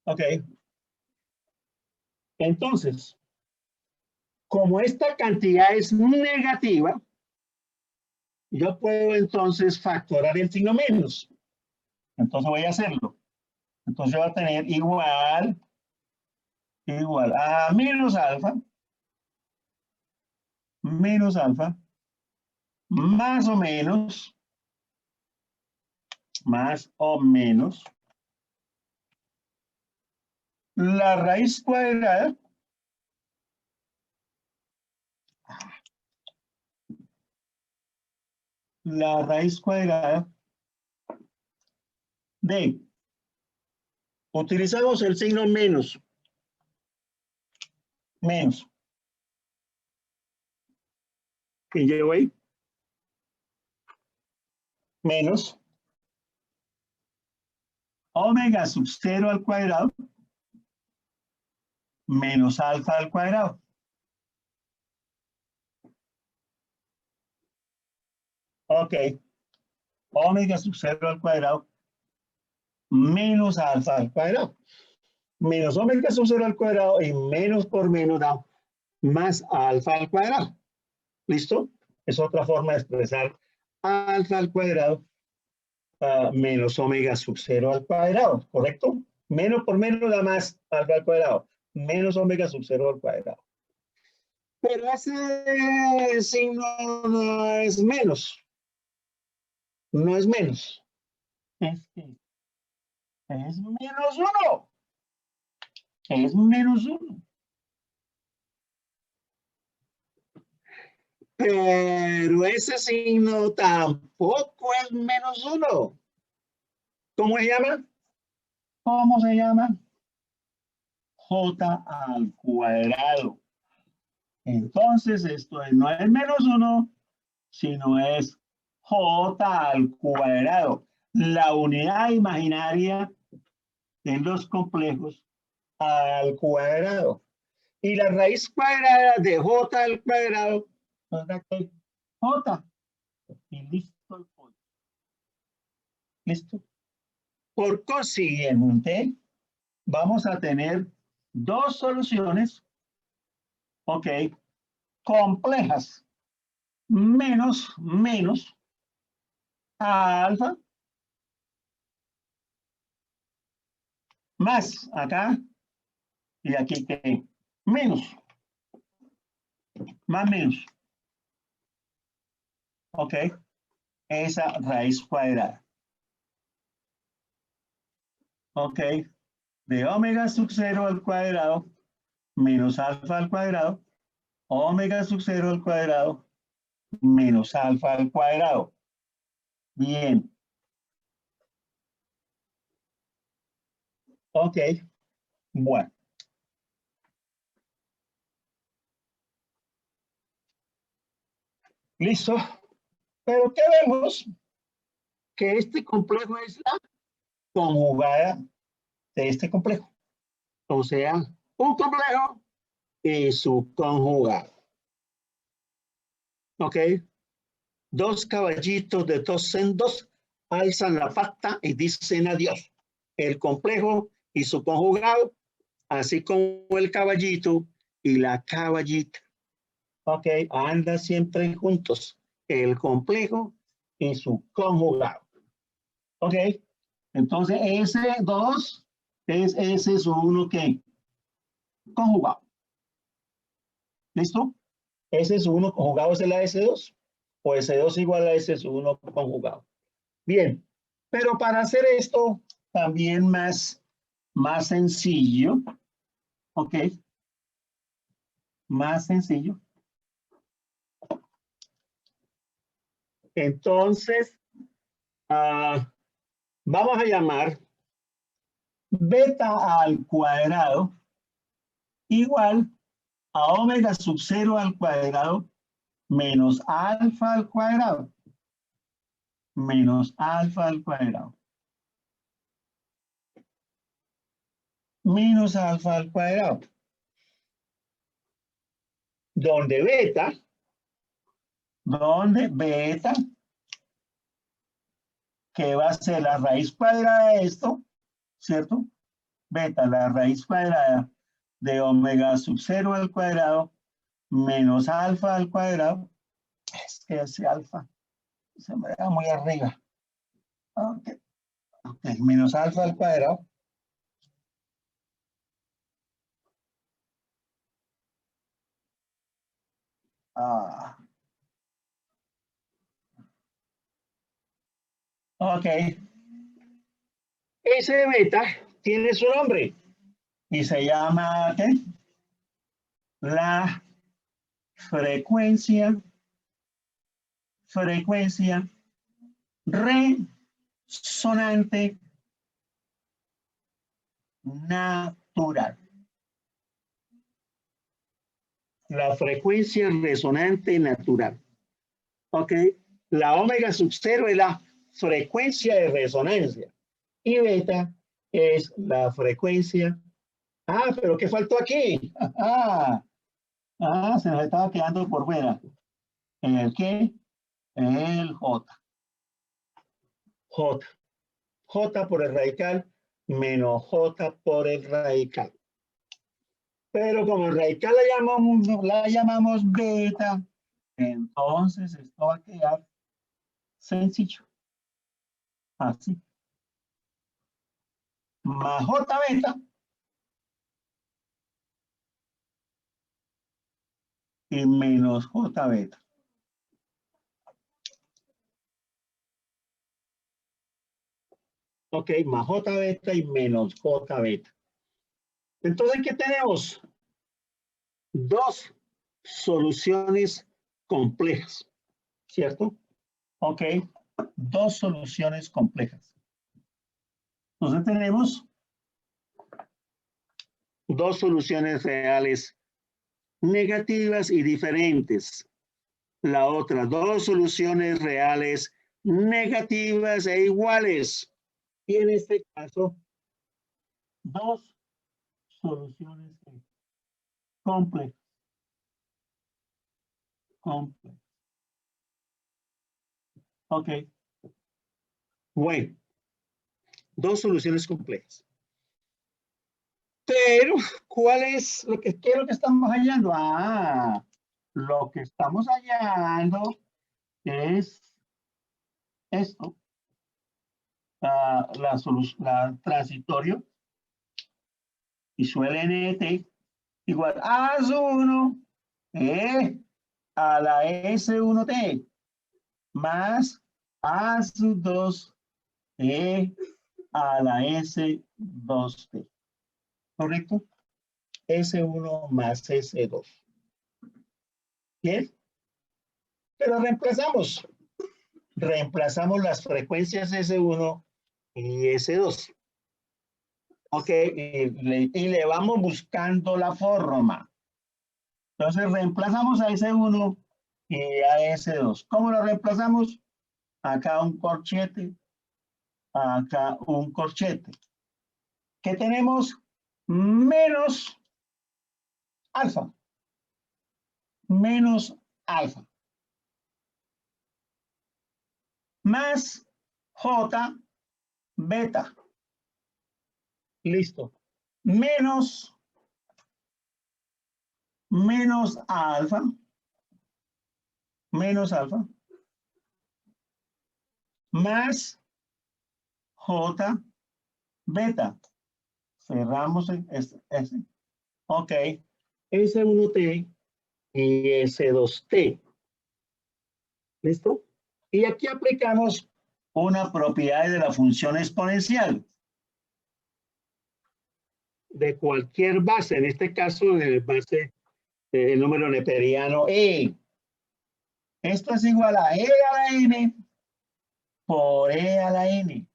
Ok. Entonces, como esta cantidad es negativa, yo puedo entonces factorar el signo menos. Entonces voy a hacerlo. Entonces voy a tener igual a menos alfa, más o menos, la raíz cuadrada de, utilizamos el signo menos, que llevo ahí, menos omega sub 0 al cuadrado menos alfa al cuadrado. Ok, omega sub 0 al cuadrado menos alfa al cuadrado. Menos omega sub 0 al cuadrado y menos por menos da más alfa al cuadrado. ¿Listo? Es otra forma de expresar alfa al cuadrado menos omega sub 0 al cuadrado, ¿correcto? Menos por menos da más alfa al cuadrado, menos omega sub 0 al cuadrado. Pero ese signo no es menos. No es menos. Es menos 1. Es menos 1. Pero ese signo tampoco es menos 1. ¿Cómo se llama? ¿Cómo se llama? J al cuadrado. Entonces, esto no es menos 1, sino es J al cuadrado. La unidad imaginaria en los complejos al cuadrado. Y la raíz cuadrada de J al cuadrado, J. Y listo el pollo. ¿Listo? Por consiguiente, vamos a tener dos soluciones, ok, complejas, menos alfa, más acá, y aquí que menos, más menos, ok, esa raíz cuadrada, ok, de omega sub 0 al cuadrado menos alfa al cuadrado, omega sub 0 al cuadrado menos alfa al cuadrado. Bien. Ok. Bueno. Listo. Pero ¿qué vemos? Que este complejo es la conjugada de este complejo. O sea, un complejo y su conjugado. ¿Ok? Dos caballitos de dos sendos alzan la pata y dicen adiós. El complejo y su conjugado, así como el caballito y la caballita. ¿Ok? Andan siempre juntos. El complejo y su conjugado. ¿Ok? Entonces, S2 es S1 que conjugado. ¿Listo? S1 conjugado es la S2 o S2 igual a S1 conjugado. Bien, pero para hacer esto también más sencillo, ¿ok? Más sencillo. Entonces, vamos a llamar beta al cuadrado igual a omega sub 0 al cuadrado menos alfa al cuadrado. Menos alfa al cuadrado. Menos alfa al cuadrado. Donde beta, que va a ser la raíz cuadrada de esto, ¿cierto? Beta, la raíz cuadrada de omega sub 0 al cuadrado menos alfa al cuadrado. Es que ese alfa se me da muy arriba. Ok, menos alfa al cuadrado. Ok. Ese beta tiene su nombre y se llama, ¿qué? La frecuencia resonante natural. La frecuencia resonante natural. Ok. La omega sub 0 es la frecuencia de resonancia y beta es la frecuencia. Pero ¿qué faltó aquí? Se nos estaba quedando por fuera. ¿El qué? El J. J por el radical menos J por el radical. Pero como el radical la llamamos beta, entonces esto va a quedar sencillo. Así. Más J beta y menos J beta. Ok, más J beta y menos J beta. Entonces, ¿qué tenemos? Dos soluciones complejas, ¿cierto? Ok, dos soluciones complejas. Entonces tenemos dos soluciones reales negativas y diferentes. La otra, dos soluciones reales negativas e iguales. Y en este caso, dos soluciones complejas. Ok. Bueno, dos soluciones complejas. Pero, ¿qué es lo que estamos hallando? Lo que estamos hallando es esto. La transitorio y su LNT igual a S1 a la S1T más A sub 2 a la S2T. ¿Correcto? S1 más S2. ¿Bien? Pero reemplazamos las frecuencias S1 y S2. Ok, y le vamos buscando la forma. Entonces reemplazamos a S1 y a S2. ¿Cómo lo reemplazamos? Acá un corchete, acá un corchete. ¿Qué tenemos? Menos alfa. Menos alfa. Más J beta. Listo. Menos alfa. Menos alfa. Más J beta. Cerramos ese. Ok. S1T y S2T. ¿Listo? Y aquí aplicamos una propiedad de la función exponencial de cualquier base, en este caso de base del número neperiano E. Esto es igual a E a la N por E a la N.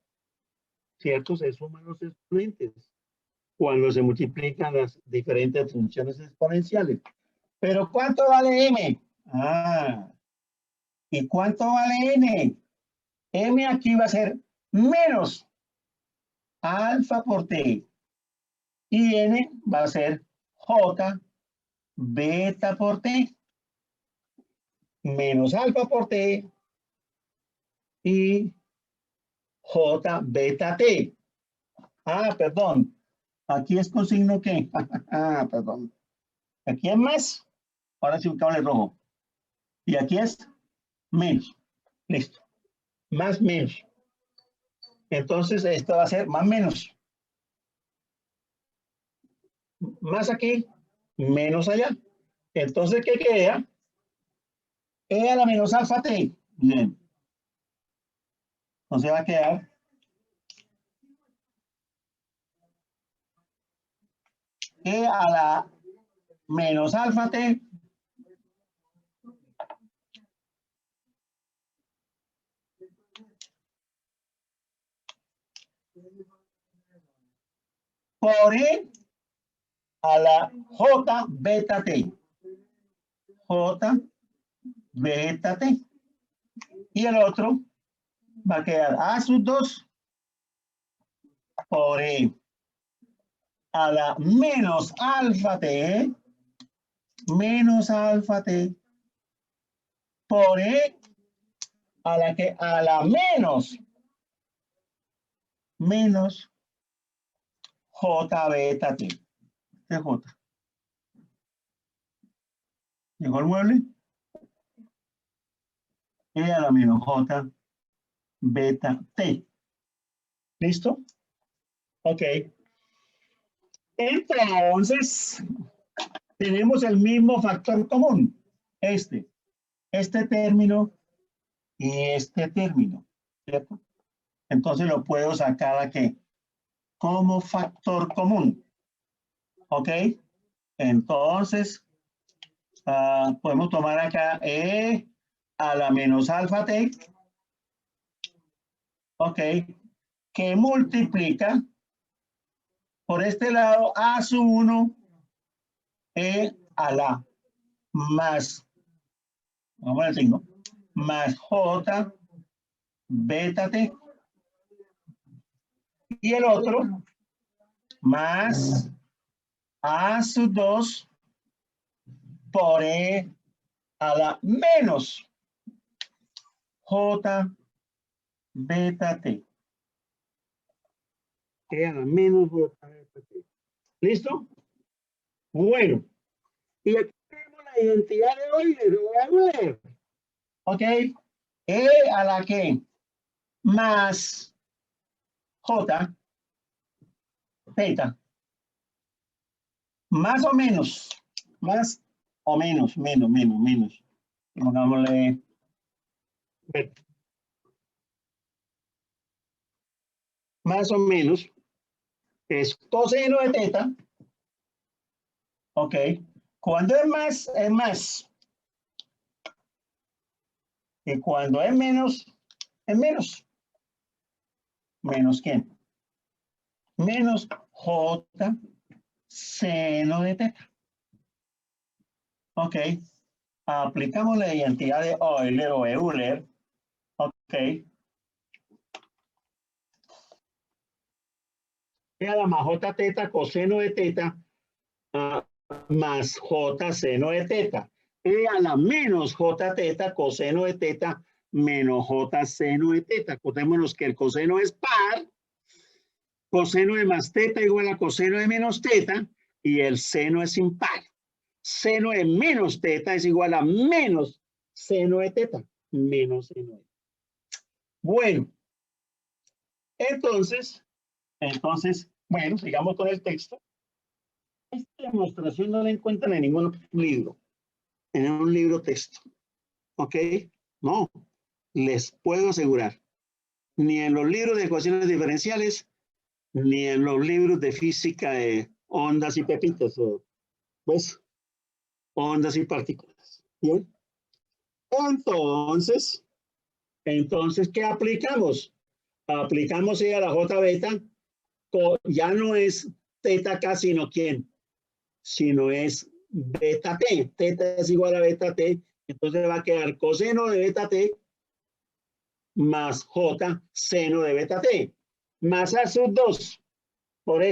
¿Cierto? Se suman los exponentes cuando se multiplican las diferentes funciones exponenciales. ¿Pero cuánto vale M? ¿Y cuánto vale N? M aquí va a ser menos alfa por T. Y N va a ser J beta por T. Menos alfa por T. Y J beta T. Perdón. Aquí es con signo ¿qué? Perdón. Aquí es más. Ahora sí un cable rojo. Y aquí es menos. Listo. Más menos. Entonces esto va a ser más menos. Más aquí, menos allá. Entonces, ¿qué queda? E a la menos alfa T. Bien. Entonces va a quedar E a la menos alfa T por E a la J beta T. J beta T. Y el otro va a quedar A sub 2 por E a la menos alfa T por E a la menos J beta T. J. ¿Llegó el mueble? E a la menos J beta T. ¿Listo? Ok. Entonces, tenemos el mismo factor común. Este término y este término. ¿Cierto? Entonces lo puedo sacar aquí como factor común. ¿Ok? Entonces, podemos tomar acá E a la menos alfa T. ¿Ok? Que multiplica por este lado A sub 1 E a la más, vamos al signo, más J beta T. Y el otro más A sub 2 por E a la menos J beta T. E a la menos J beta T. ¿Listo? Bueno. Y aquí tenemos la identidad de Euler. Lo voy a leer. ¿Ok? E a la que más J beta. Más o menos. Más o menos. Menos. Pongámosle beta. Más o menos es coseno de teta. Ok. Cuando es más, es más. Y cuando es menos, es menos. ¿Menos quién? Menos J seno de teta. Ok. Aplicamos la identidad de Euler o Euler. Ok. E a la más J teta coseno de teta más J seno de teta. E a la menos J teta coseno de teta menos J seno de teta. Acordémonos que el coseno es par. Coseno de más teta igual a coseno de menos teta y el seno es impar. Seno de menos teta es igual a menos seno de teta. Menos seno de teta. Bueno, entonces Entonces, bueno, sigamos con el texto. Esta demostración no la encuentran en ningún libro, en un libro texto. ¿Ok? No, les puedo asegurar. Ni en los libros de ecuaciones diferenciales, ni en los libros de física de ondas y pepitas, o pues, ondas y partículas. ¿Bien? Entonces, ¿qué aplicamos? Aplicamos a la J beta, ya no es teta K, sino quién, sino es beta T. Teta es igual a beta T, entonces va a quedar coseno de beta T más J seno de beta T, más A sub 2 por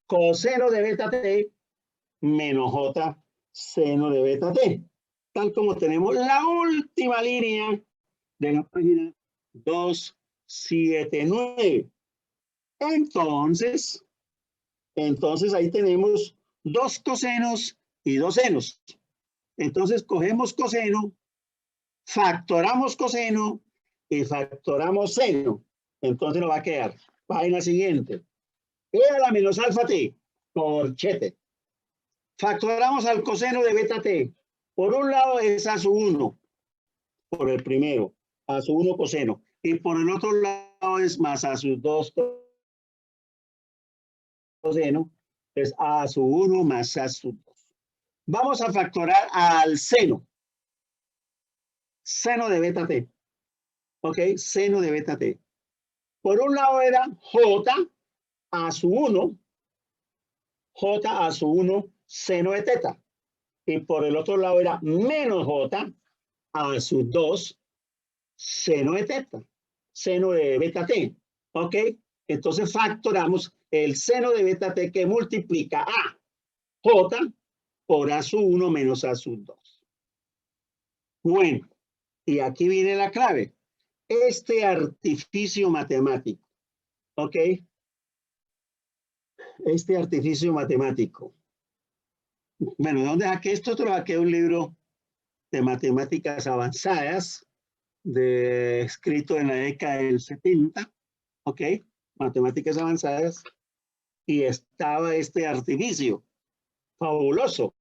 coseno de beta T menos J seno de beta T, tal como tenemos la última línea de la página 279. Entonces ahí tenemos dos cosenos y dos senos. Entonces cogemos coseno, factoramos coseno y factoramos seno. Entonces nos va a quedar, página siguiente, e a la menos alfa t, corchete. Factoramos al coseno de beta t. Por un lado es a su 1, por el primero, a su 1 coseno. Y por el otro lado es más a sus 2 coseno, es a su 1 más a su 2. Vamos a factorar al seno. Seno de beta t. ¿Ok? Seno de beta t. Por un lado era j a su 1, j a su 1 seno de teta. Y por el otro lado era menos j a su 2 seno de teta, seno de beta t. ¿Ok? Entonces factoramos el seno de beta t que multiplica a j por a su 1 menos a su 2. Bueno, y aquí viene la clave. Este artificio matemático, ¿ok? Este artificio matemático. Bueno, ¿de dónde saqué esto? Esto lo saqué de un libro de matemáticas avanzadas, escrito en la década del 70, ¿ok? Matemáticas avanzadas, y estaba este artificio. Fabuloso.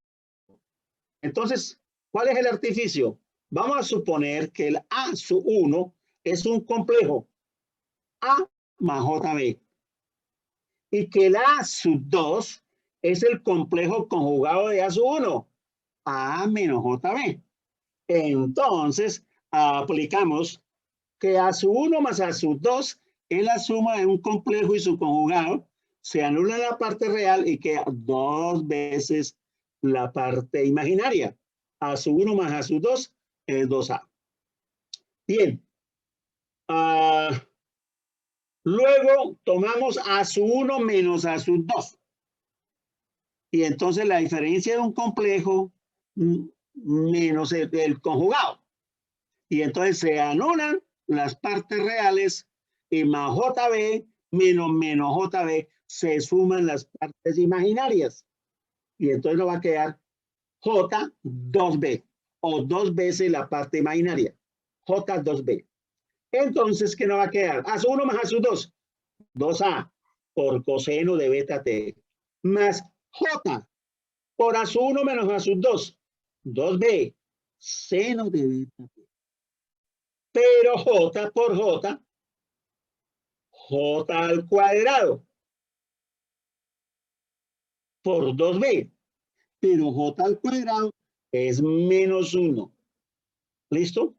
Entonces, ¿cuál es el artificio? Vamos a suponer que el A sub 1 es un complejo A más JB y que el A sub 2 es el complejo conjugado de A sub 1, A menos JB. Entonces, aplicamos que A sub 1 más A sub 2 es la suma de un complejo y su conjugado, se anula la parte real y queda 2 veces la parte imaginaria. A sub 1 más A sub 2 es 2A. Bien. Luego tomamos A sub 1 menos A sub 2. Y entonces la diferencia de un complejo menos el conjugado. Y entonces se anulan las partes reales y más JB menos JB se suman las partes imaginarias. Y entonces nos va a quedar J 2B o 2 veces la parte imaginaria. J 2B. Entonces, ¿qué nos va a quedar? A su 1 más A su 2. 2A por coseno de beta T. Más J por A su 1 menos A su 2. 2B seno de beta T. Pero J por J, J al cuadrado por 2B. Pero J al cuadrado es menos 1. ¿Listo?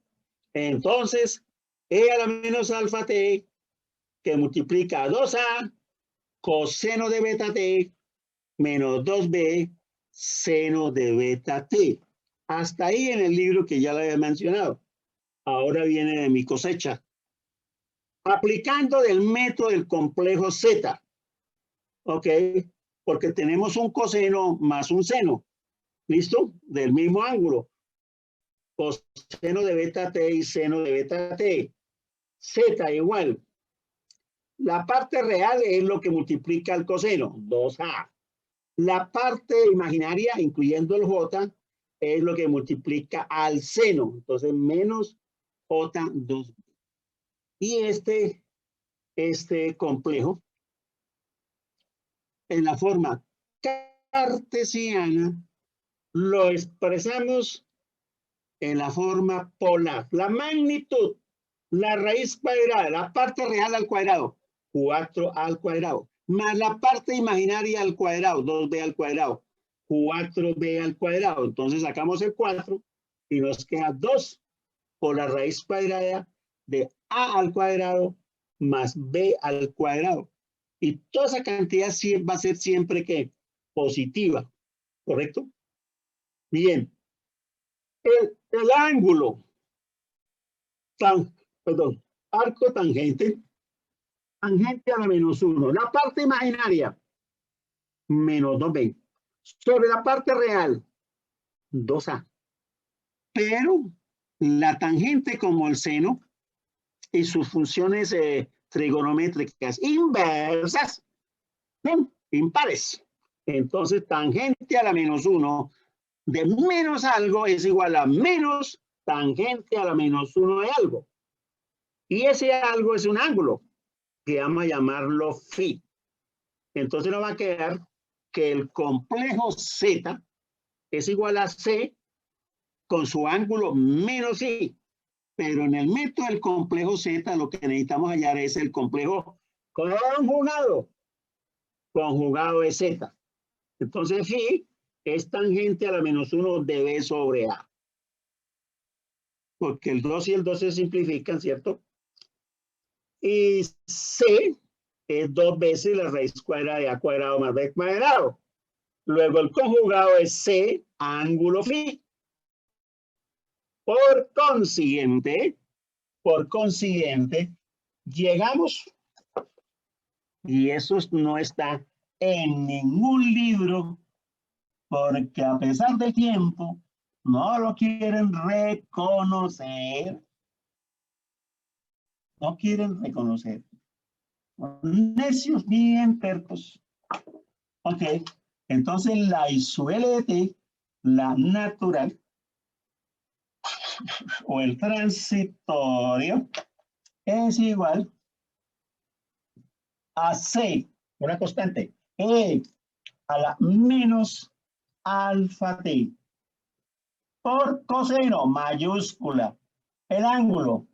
Entonces, E a la menos alfa T que multiplica 2A coseno de beta T menos 2B seno de beta T. Hasta ahí en el libro que ya lo había mencionado. Ahora viene de mi cosecha. Aplicando del método del complejo Z. ¿Ok? Porque tenemos un coseno más un seno. ¿Listo? Del mismo ángulo. Coseno de beta T y seno de beta T. Z igual. La parte real es lo que multiplica el coseno, 2A. La parte imaginaria, incluyendo el J, es lo que multiplica al seno. Entonces, menos J2. Y este complejo en la forma cartesiana, lo expresamos en la forma polar. La magnitud, la raíz cuadrada, la parte real al cuadrado, 4a al cuadrado, más la parte imaginaria al cuadrado, 2b al cuadrado, 4b al cuadrado. Entonces sacamos el 4 y nos queda 2 por la raíz cuadrada de a al cuadrado más b al cuadrado. Y toda esa cantidad va a ser siempre que positiva, ¿correcto? Bien. El ángulo, arco tangente, tangente a la -1. La parte imaginaria, -2b. Sobre la parte real, 2a. Pero la tangente como el seno y sus funciones trigonométricas inversas son impares. Entonces, tangente a la -1 de menos algo es igual a menos tangente a la -1 de algo. Y ese algo es un ángulo, que vamos a llamarlo phi. Entonces nos va a quedar que el complejo Z es igual a C con su ángulo menos I. Pero en el método del complejo Z lo que necesitamos hallar es el complejo conjugado de Z. Entonces phi es tangente a la -1 de B sobre A. Porque el 2 y el 2 se simplifican, ¿cierto? Y C es 2 veces la raíz cuadrada de A cuadrado más B cuadrado. Luego el conjugado es C ángulo phi. Por consiguiente, llegamos, y eso no está en ningún libro, porque a pesar del tiempo, no lo quieren reconocer. No quieren reconocer. Necios bien tercos. Ok, entonces la I sub L de T, la natural, o el transitorio, es igual a C, una constante, E a la menos alfa T, por coseno mayúscula. El ángulo,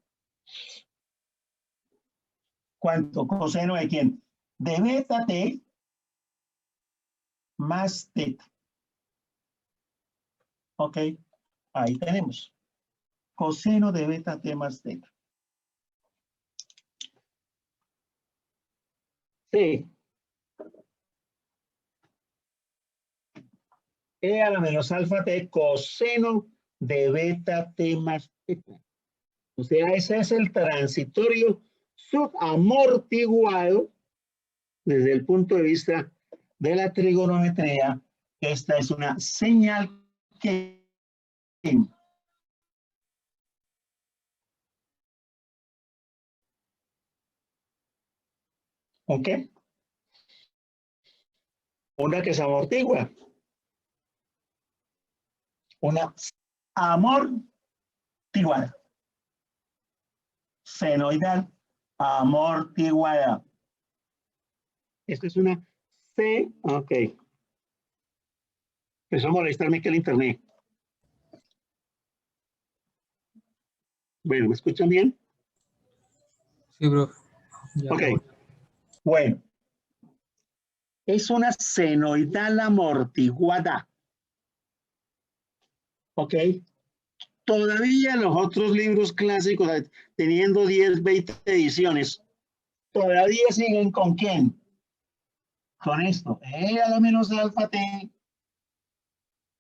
¿cuánto? ¿Coseno de quién? De beta T más teta. Ok, ahí tenemos. Coseno de beta T más teta. Sí. E a la menos alfa T coseno de beta T más teta. O sea, ese es el transitorio subamortiguado desde el punto de vista de la trigonometría. Esta es una señal que ¿ok? Una que se amortigua. Una amortiguada. Senoidal amortiguada. Esta es una C, ok. Empezó a molestarme que el internet. Bueno, ¿me escuchan bien? Sí, profe. Ya. Ok, bueno. Es una senoidal amortiguada. Ok. Todavía los otros libros clásicos, teniendo 10, 20 ediciones, todavía siguen con quién? Con esto. E a la menos alfa T,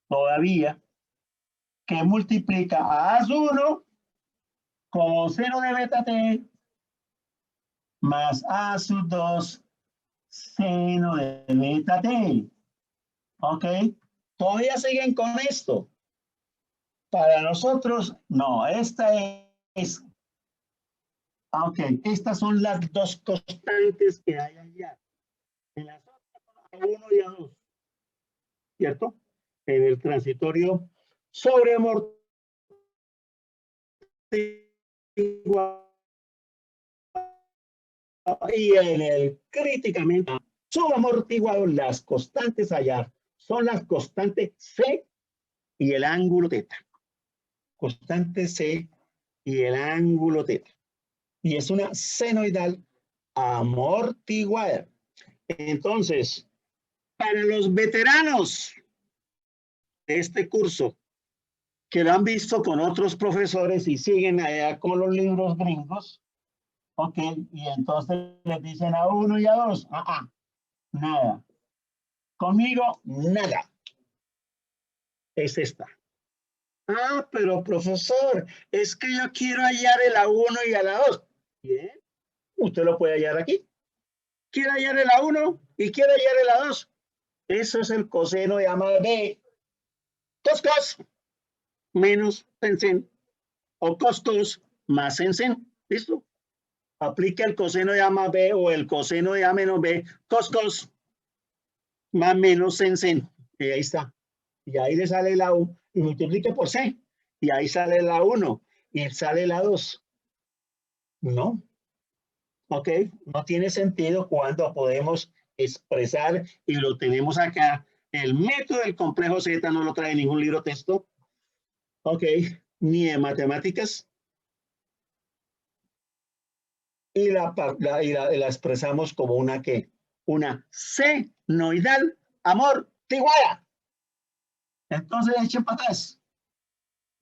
todavía, que multiplica a A1 coseno de beta T más A sub 2 seno de beta T. ¿Ok? Todavía siguen con esto. Para nosotros, no, esta es. Ok, estas son las dos constantes que hay allá. En las otras son A1 y A2. ¿Cierto? En el transitorio sobre amortiguado y en el críticamente subamortiguado, las constantes a hallar son las constantes C y el ángulo teta. Constante C y el ángulo teta. Y es una senoidal amortiguada. Entonces, para los veteranos de este curso, que lo han visto con otros profesores y siguen allá con los libros gringos, ok, y entonces les dicen a 1 y a 2, nada. Conmigo, nada. Es esta. Pero profesor, es que yo quiero hallar el A1 y el A2. Bien, usted lo puede hallar aquí. ¿Quiere hallar el A1 y quiere hallar el A2? Eso es el coseno de gamma B. Cos menos sen o cos más sen. ¿Listo? Aplica el coseno de gamma B o el coseno de A menos B, cos más menos sen. Y ahí está. Y ahí le sale la U y multiplique por C. Y ahí sale la 1 y sale la 2. No. Ok. No tiene sentido cuando podemos expresar y lo tenemos acá. El método del complejo Z no lo trae ningún libro texto. Ok. Ni de matemáticas. Y la expresamos como una ¿qué? Una senoidal amortiguada. Entonces echen para atrás.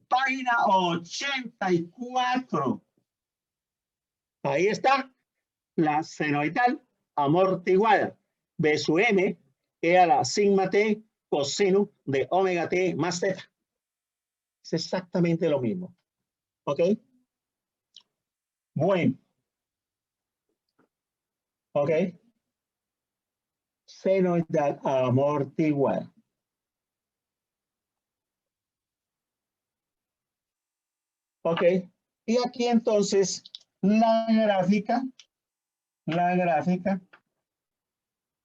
Página 84. Ahí está la senoidal amortiguada. B sub m es a la sigma t coseno de omega t más θ. Es exactamente lo mismo. ¿Ok? Bueno. ¿Ok? Senoidal amortiguada. ¿Ok? Y aquí entonces la gráfica,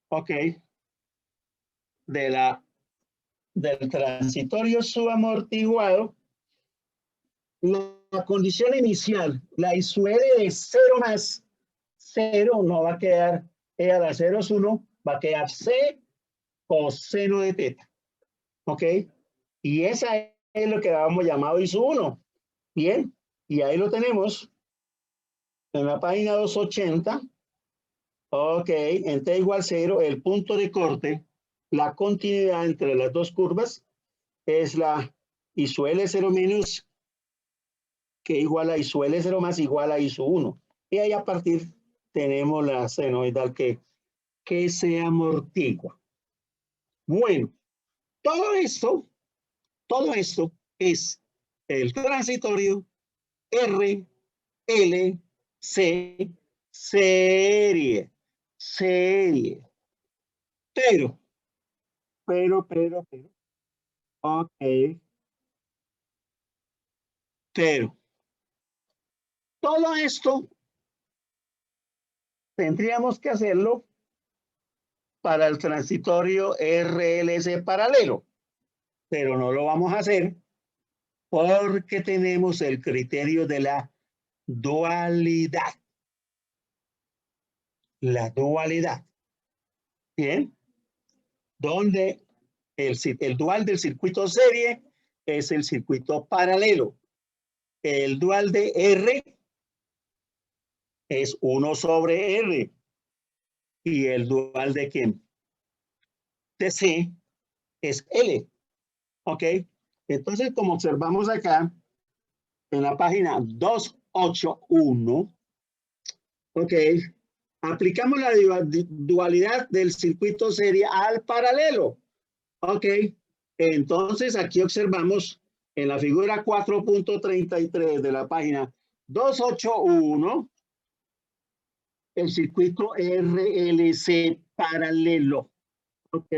¿ok? Del transitorio subamortiguado, la condición inicial, la I sub L de 0 más 0 no va a quedar E a la 0 es 1, va a quedar C coseno de teta. ¿Ok? Y esa es lo que habíamos llamado I sub 1. Bien, y ahí lo tenemos en la página 280. Ok, en T igual 0, el punto de corte, la continuidad entre las dos curvas es la I sub L 0 menos que igual a I sub L 0 más igual a I sub 1. Y ahí a partir tenemos la senoidal que se amortigua. Bueno, todo esto es el transitorio R, L, C, serie. Pero, ok, pero, todo esto tendríamos que hacerlo para el transitorio RLC paralelo, pero no lo vamos a hacer porque tenemos el criterio de la dualidad. La dualidad. Bien. Donde el dual del circuito serie es el circuito paralelo. El dual de R es 1 sobre R. Y el dual de ¿quién? De C es L. ¿Ok? Entonces, como observamos acá, en la página 281, ¿ok? Aplicamos la dualidad del circuito serie al paralelo. ¿Ok? Entonces, aquí observamos en la figura 4.33 de la página 281, el circuito RLC paralelo. ¿Ok?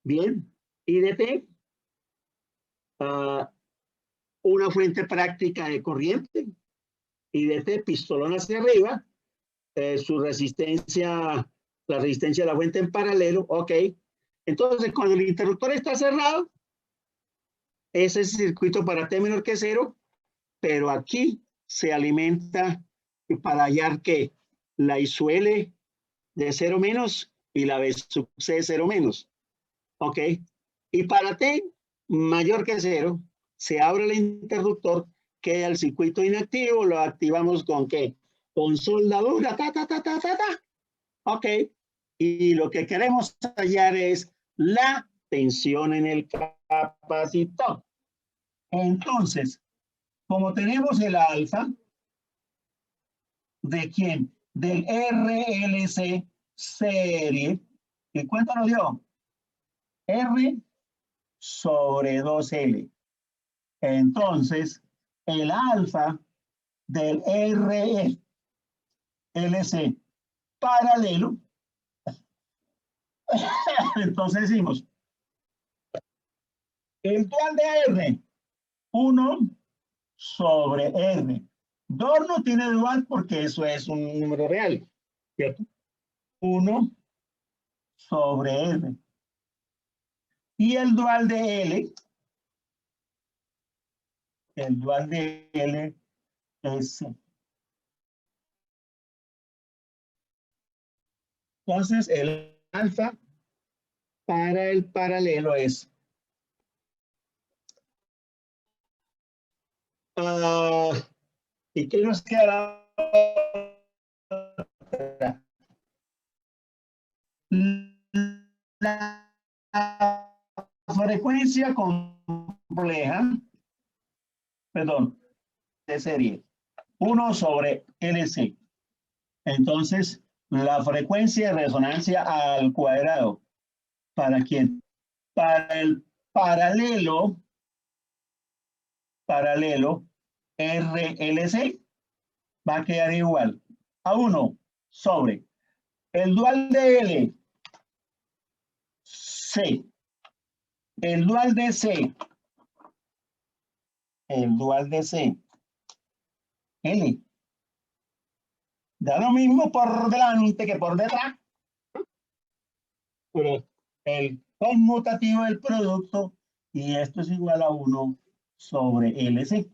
Bien. IDT. Una fuente práctica de corriente. IDT, pistolón hacia arriba. Su resistencia, la resistencia de la fuente en paralelo. ¿Ok? Entonces, cuando el interruptor está cerrado, ese es el circuito para T menor que 0, pero aquí se alimenta para hallar que la I sub L de 0 menos y la B sub C de 0 menos. ¿Ok? Y para T mayor que 0, se abre el interruptor, queda el circuito inactivo, lo activamos ¿con qué? Con soldadura, ¿ok? Y lo que queremos hallar es la tensión en el capacitor. Entonces, como tenemos el alfa, ¿de quién? Del RLC serie. ¿Y cuánto nos dio? R sobre 2L. Entonces, el alfa del RLC paralelo, entonces decimos, el dual de R, 1 sobre R. 2 no tiene dual porque eso es un número real, ¿cierto? 1 sobre R. Y el dual de L es C. Entonces, el alfa para el paralelo es ¿y qué nos queda? La frecuencia compleja, perdón, de serie, 1 sobre LC. Entonces, la frecuencia de resonancia al cuadrado, ¿para quién? Para el paralelo RLC, va a quedar igual a 1 sobre el dual de L, C, el dual de C, L. Da lo mismo por delante que por detrás, pero el conmutativo del producto, y esto es igual a 1 sobre LC.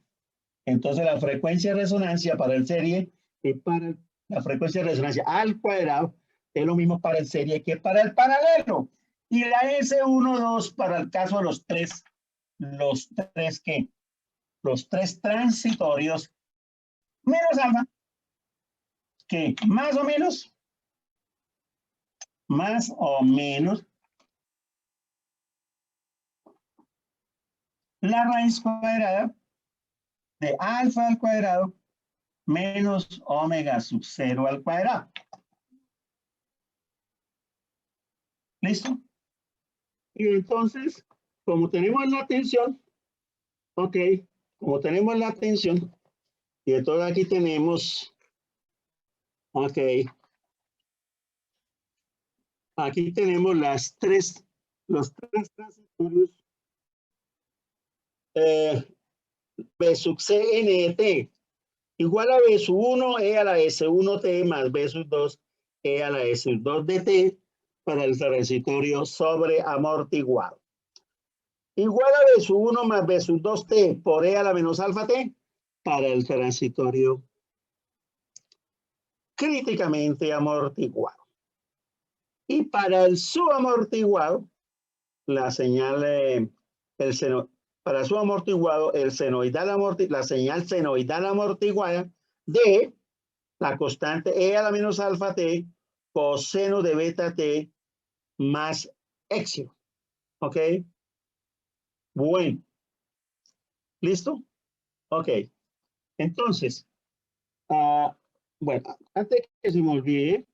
Entonces la frecuencia de resonancia para el serie y para la frecuencia de resonancia al cuadrado es lo mismo para el serie que para el paralelo. Y la S12 para el caso de los tres ¿qué? Los tres transitorios menos alfa, que más o menos la raíz cuadrada de alfa al cuadrado menos omega sub 0 al cuadrado. ¿Listo? Y entonces, como tenemos la tensión, ok, como tenemos la tensión, y entonces aquí tenemos, ok, aquí tenemos los tres transitorios B sub C NT igual a B sub 1 E a la S1T más B sub 2 E a la S sub 2 DT para el transitorio sobre amortiguado. Igual a B sub 1 más B sub 2T por E a la menos alfa T para el transitorio críticamente amortiguado. Y para el subamortiguado, la señal, para subamortiguado, la señal senoidal amortiguada de la constante E a la menos alfa T coseno de beta T más éxito. ¿Ok? Bueno. ¿Listo? Ok. Entonces, bueno, antes que se me olvide,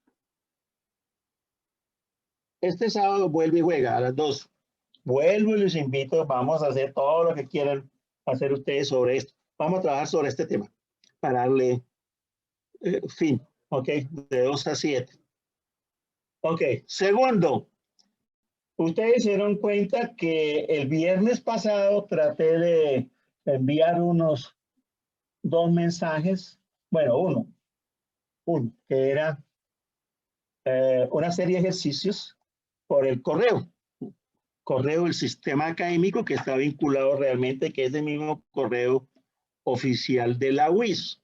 este sábado vuelve y juega a las 2. Vuelvo y los invito, vamos a hacer todo lo que quieran hacer ustedes sobre esto. Vamos a trabajar sobre este tema para darle fin, ¿ok? De 2 a 7. Ok, segundo, ustedes se dieron cuenta que el viernes pasado traté de enviar dos mensajes, bueno, uno, que era una serie de ejercicios por el correo del sistema académico que está vinculado realmente, que es el mismo correo oficial de la UIS.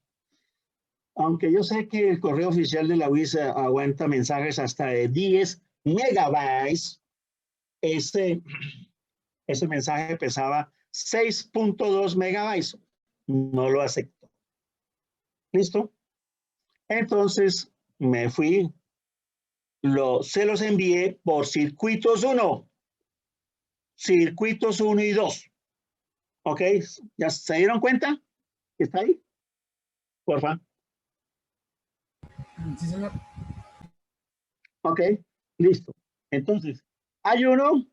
Aunque yo sé que el correo oficial de la UIS aguanta mensajes hasta de 10 megabytes, ese mensaje pesaba 6.2 megabytes. No lo acepto. ¿Listo? Entonces me fui, se los envié por circuitos 1 y 2. ¿Ok? ¿Ya se dieron cuenta? ¿Está ahí? Porfa. Sí, señor. Ok, listo. Entonces, hay uno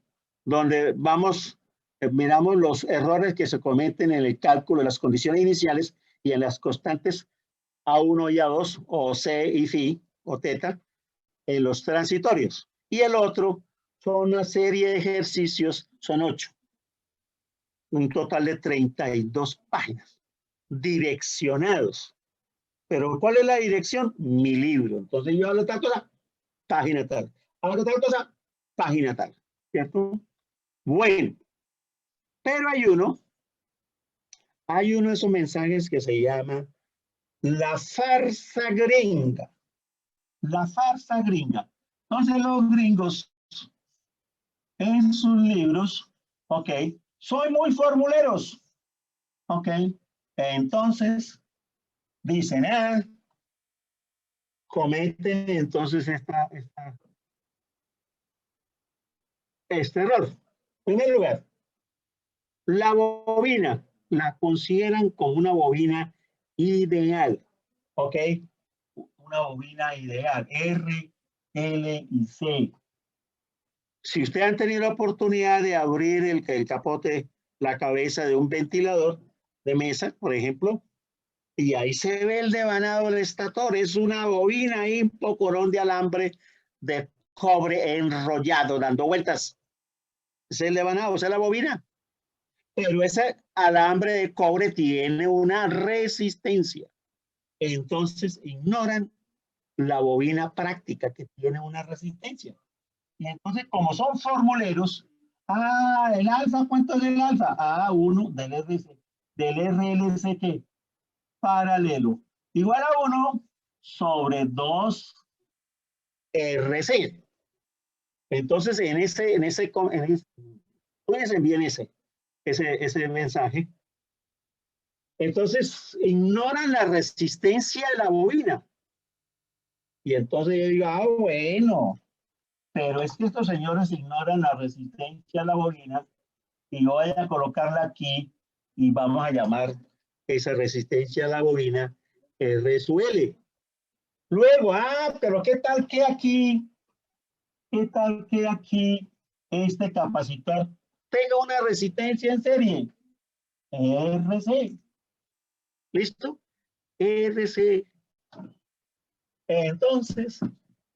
donde miramos los errores que se cometen en el cálculo de las condiciones iniciales y en las constantes A1 y A2, o C y Phi, o teta, en los transitorios. Y el otro son una serie de ejercicios, son 8, un total de 32 páginas, direccionados. Pero ¿cuál es la dirección? Mi libro. Entonces yo hablo tal cosa, página tal. Hablo tal cosa, página tal. ¿Cierto? Bueno, pero hay uno de esos mensajes que se llama la farsa gringa. La farsa gringa. Entonces los gringos en sus libros, ok, soy muy formuleros, ok, entonces dicen, cometen entonces este error. En primer lugar, la bobina la consideran como una bobina ideal, ok, una bobina ideal, R, L y C. Si usted han tenido la oportunidad de abrir el capote, la cabeza de un ventilador de mesa, por ejemplo, y ahí se ve el devanado del estator, es una bobina ahí, un pocorón de alambre de cobre enrollado, dando vueltas. Es el devanado, esa es la bobina. Pero ese alambre de cobre tiene una resistencia. Entonces ignoran la bobina práctica que tiene una resistencia. Y entonces, como son formuleros, el alfa, ¿cuánto es el alfa? A1 del RLC que paralelo, igual a 1 sobre 2 RC. Entonces, pues envíen ese mensaje. Entonces, ignoran la resistencia de la bobina. Y entonces yo digo, bueno, pero es que estos señores ignoran la resistencia a la bobina y yo voy a colocarla aquí y vamos a llamar esa resistencia a la bobina R sub L. Luego, pero ¿qué tal que aquí este capacitor tenga una resistencia en serie? RC. ¿Listo? RC. Entonces,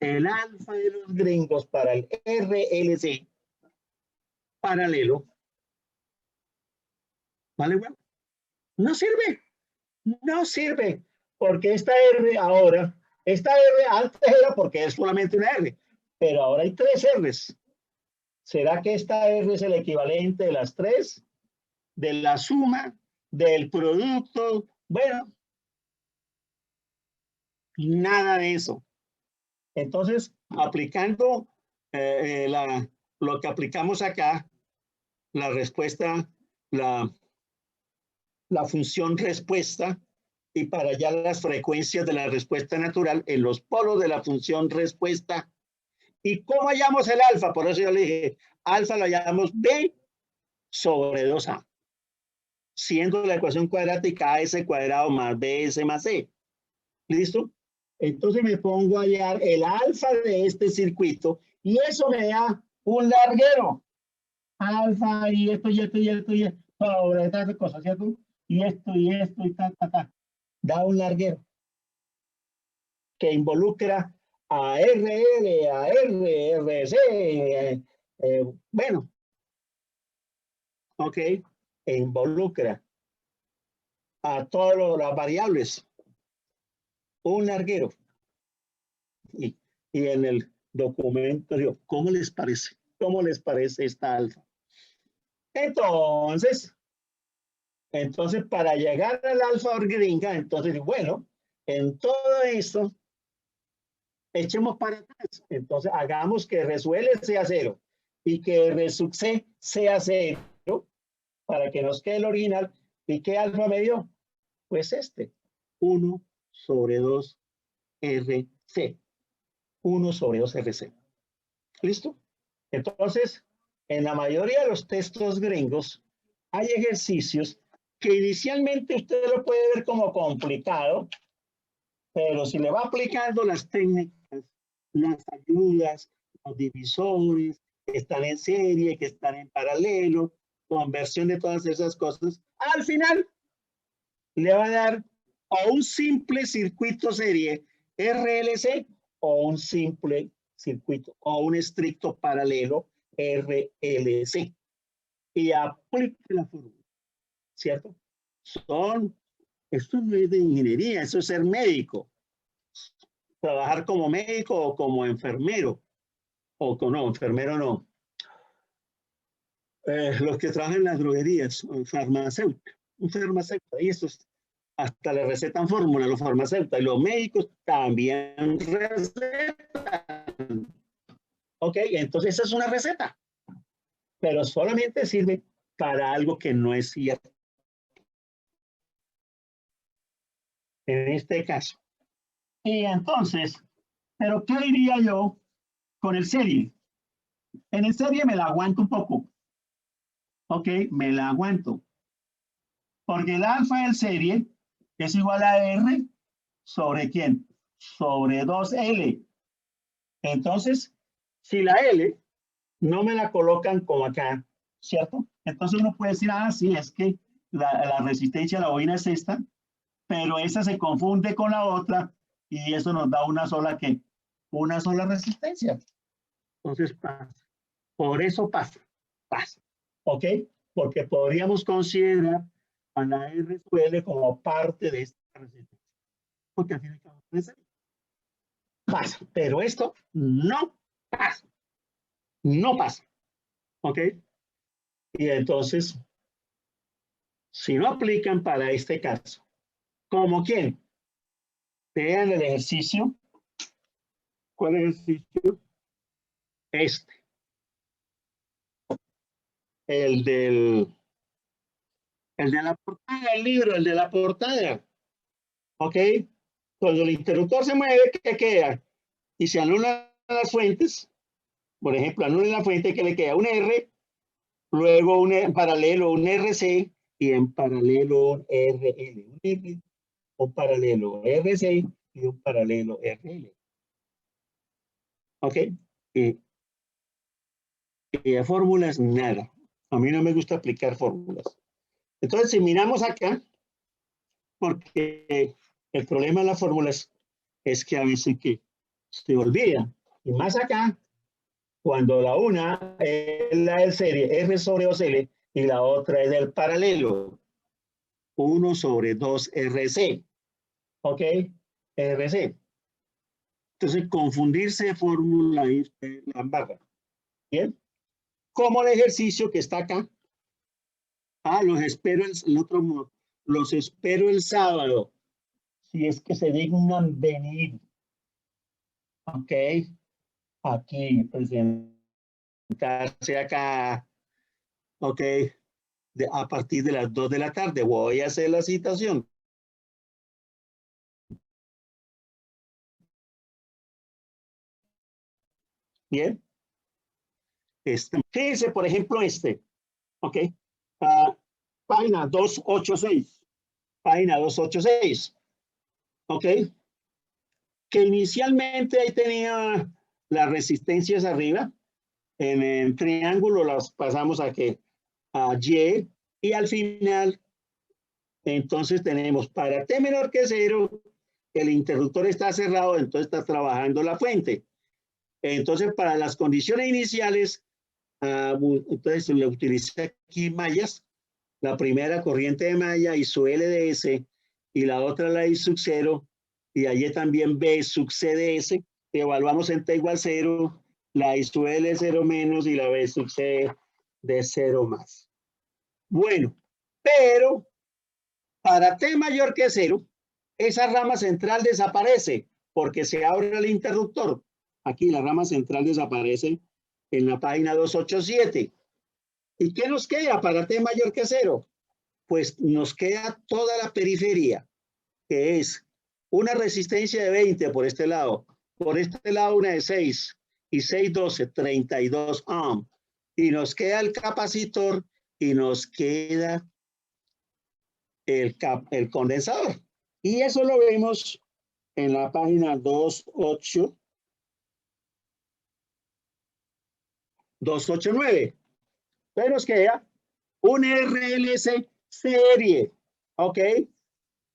el alfa de los gringos para el RLC paralelo, ¿vale? Bueno, no sirve. No sirve. Porque esta R antes era porque es solamente una R, pero ahora hay 3 R's. ¿Será que esta R es el equivalente de las 3? ¿De la suma? ¿Del producto? Bueno, nada de eso. Entonces, aplicando lo que aplicamos acá, la respuesta, la función respuesta, y para allá las frecuencias de la respuesta natural en los polos de la función respuesta. ¿Y cómo hallamos el alfa? Por eso yo le dije, alfa lo llamamos B sobre 2A, siendo la ecuación cuadrática AS cuadrado más BS más C. ¿Listo? Entonces me pongo a hallar el alfa de este circuito y eso me da un larguero. Alfa y esto y esto y esto y esto, sobre estas cosas, ¿cierto? Y esto y esto y ta. Da un larguero que involucra a RL, a RC, bueno, ok, e involucra a todas las variables, un larguero. Y en el documento digo, ¿cómo les parece? ¿Cómo les parece esta alfa? Entonces para llegar al alfa gringa, entonces, bueno, En todo esto, echemos para atrás. Entonces, hagamos que R sub L sea 0 y que R sub C sea 0 para que nos quede el original. ¿Y qué alfa me dio? Pues 1 sobre 2 RC. 1 sobre 2 RC. ¿Listo? Entonces, en la mayoría de los textos gringos hay ejercicios que inicialmente usted lo puede ver como complicado, pero si le va aplicando las técnicas, las ayudas, los divisores, que están en serie, que están en paralelo, conversión de todas esas cosas, al final le va a dar o un simple circuito serie RLC o un simple circuito o un estricto paralelo RLC. Y aplique la fórmula, ¿cierto? Esto no es de ingeniería, eso es ser médico. Trabajar como médico o como enfermero. No, enfermero no. Los que trabajan en las droguerías, farmacéuticos. Un farmacéutico, y estos hasta le recetan fórmula los farmacéuticos y los médicos también recetan. Ok, entonces esa es una receta, pero solamente sirve para algo que no es cierto. En este caso. Y entonces, ¿pero qué diría yo con el serie? En el serie me la aguanto un poco. Ok, me la aguanto. Porque el alfa del serie es igual a R sobre ¿quién? Sobre 2L. Entonces, si la L no me la colocan como acá, ¿cierto? Entonces uno puede decir, ah, sí, es que la resistencia a la bobina es esta, pero esa se confunde con la otra y eso nos da una sola, ¿qué? Una sola resistencia. Entonces pasa. Por eso pasa. ¿Ok? Porque podríamos considerar a la R sub L como parte de esta resistencia. Porque al fin y al cabo pasa. Pero esto no pasa. No pasa. ¿Ok? Y entonces, si no aplican para este caso, ¿como quién? Vean el ejercicio. ¿Cuál ejercicio? Este. El de la portada del libro, el de la portada. ¿Ok? Cuando el interruptor se mueve, ¿qué queda? Y se anulan las fuentes. Por ejemplo, anulen la fuente, que le queda un R, luego en paralelo un RC y en paralelo un RL. Un R, un paralelo RC y un paralelo RL. ¿Ok? Y de fórmulas, nada. A mí no me gusta aplicar fórmulas. Entonces, si miramos acá, porque el problema de las fórmulas es que a veces que se olvida. Y más acá, cuando la una es la del serie R sobre 2L y la otra es del paralelo 1 sobre 2 RC. ¿Ok? RC. Entonces, confundirse de fórmula y la embarra. ¿Bien? Como el ejercicio que está acá. Ah, los espero el otro modo. Los espero el sábado. Si es que se dignan venir. ¿Ok? Aquí, presentarse acá. ¿Ok? A partir de las 2 de la tarde. Voy a hacer la citación. Bien. Fíjense, por ejemplo, ¿ok? Página 286. Página 286. ¿Ok? Que inicialmente ahí tenía las resistencias arriba. En el triángulo las pasamos a Y. Y al final, entonces tenemos para T menor que 0, el interruptor está cerrado, entonces está trabajando la fuente. Entonces, para las condiciones iniciales, entonces le utilicé aquí mallas. La primera corriente de malla y su LDS, y la otra la I sub 0, y allí también B sub CDS. Evaluamos en T igual 0, la I sub L 0 menos y la B sub C de 0 más. Bueno, pero para T mayor que 0, esa rama central desaparece porque se abre el interruptor. Aquí la rama central desaparece en la página 287. ¿Y qué nos queda para T mayor que 0? Pues nos queda toda la periferia, que es una resistencia de 20 por este lado una de 6 y 6, 12, 32 ohm. Y nos queda el capacitor y nos queda el condensador. Y eso lo vemos en la página 289. Entonces nos queda un RLC serie, ¿ok?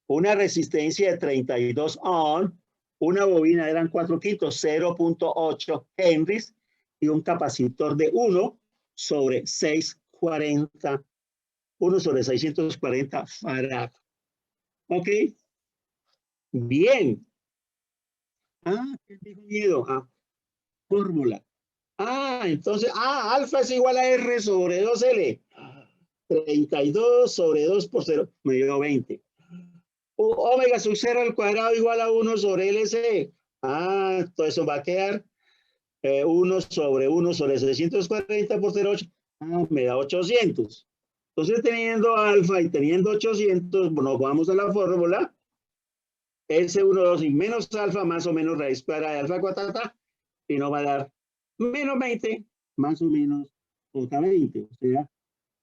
Una resistencia de 32 ohm, una bobina eran 4/5, 0.8 henrys y un capacitor de 1 sobre 640, 1 sobre 640 farad. ¿Ok? Bien. ¿Qué dijo miedo? Fórmula. Entonces, alfa es igual a R sobre 2L. 32 sobre 2 por 0 me dio 20. Omega sub 0 al cuadrado igual a 1 sobre LC. Todo eso va a quedar 1 sobre 1 sobre 640 por 0,8. Me da 800. Entonces, teniendo alfa y teniendo 800, nos vamos a la fórmula. S12 y menos alfa más o menos raíz cuadrada de alfa cuadrada y nos va a dar menos 20 más o menos otra 20. O sea,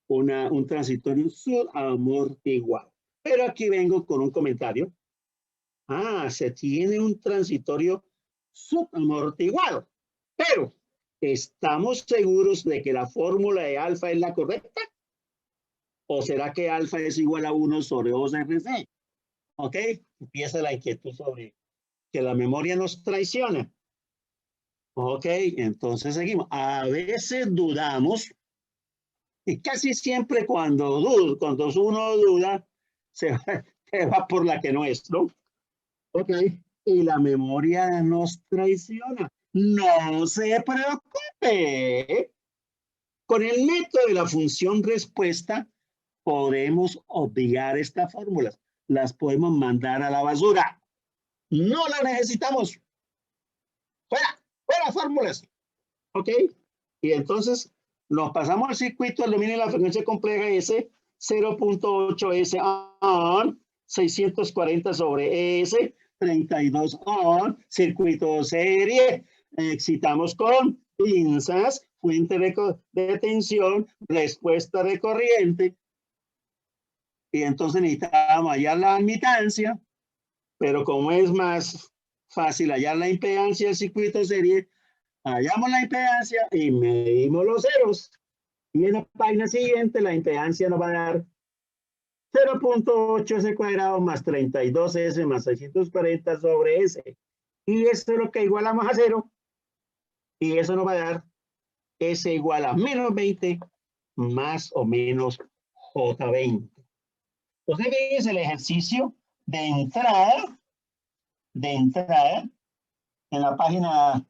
un transitorio subamortiguado. Pero aquí vengo con un comentario. Se tiene un transitorio subamortiguado. Pero, ¿estamos seguros de que la fórmula de alfa es la correcta? ¿O será que alfa es igual a 1 sobre 2RC? ¿Ok? Empieza la inquietud sobre que la memoria nos traiciona. Ok, entonces seguimos. A veces dudamos, y casi siempre cuando uno duda, se va por la que no es, ¿no? Ok, y la memoria nos traiciona. No se preocupe. Con el método de la función respuesta, podemos obviar estas fórmulas. Las podemos mandar a la basura. No las necesitamos. Fuera fórmulas. ¿Ok? Y entonces nos pasamos al circuito, al dominio de la frecuencia compleja S, 0.8 S on, 640 sobre S, 32 on, circuito serie, excitamos con pinzas, fuente de tensión, respuesta de corriente, y entonces necesitamos hallar la admitancia, pero como es más fácil hallar la impedancia del circuito serie, hallamos la impedancia y medimos los ceros. Y en la página siguiente la impedancia nos va a dar 0.8 S cuadrado más 32 S más 640 sobre S. Y esto es lo que igualamos a 0. Y eso nos va a dar S igual a menos 20 más o menos J20. Entonces, es el ejercicio de entrada en la página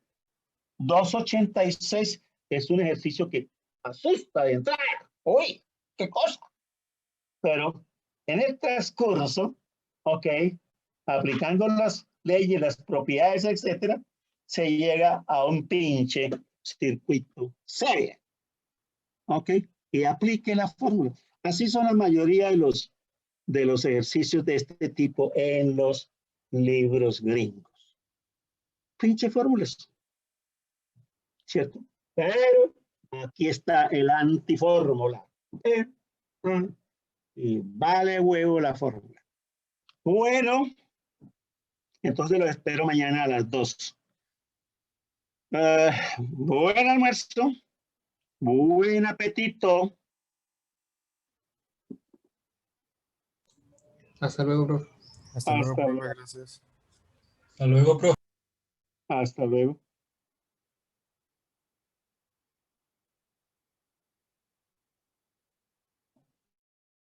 286. Es un ejercicio que asusta de entrada. ¡Uy! ¡Qué cosa! Pero en el transcurso, ok, aplicando las leyes, las propiedades, etcétera, se llega a un pinche circuito serie. Ok, y aplique la fórmula. Así son la mayoría de los ejercicios de este tipo en los libros gringos. Pinche fórmulas, ¿cierto? Pero aquí está el antifórmula. Y vale huevo la fórmula. Bueno, entonces lo espero mañana a las 2. Buen almuerzo, buen apetito. Hasta luego, profe. Hasta luego, profe, gracias. Hasta luego, profe. Hasta luego.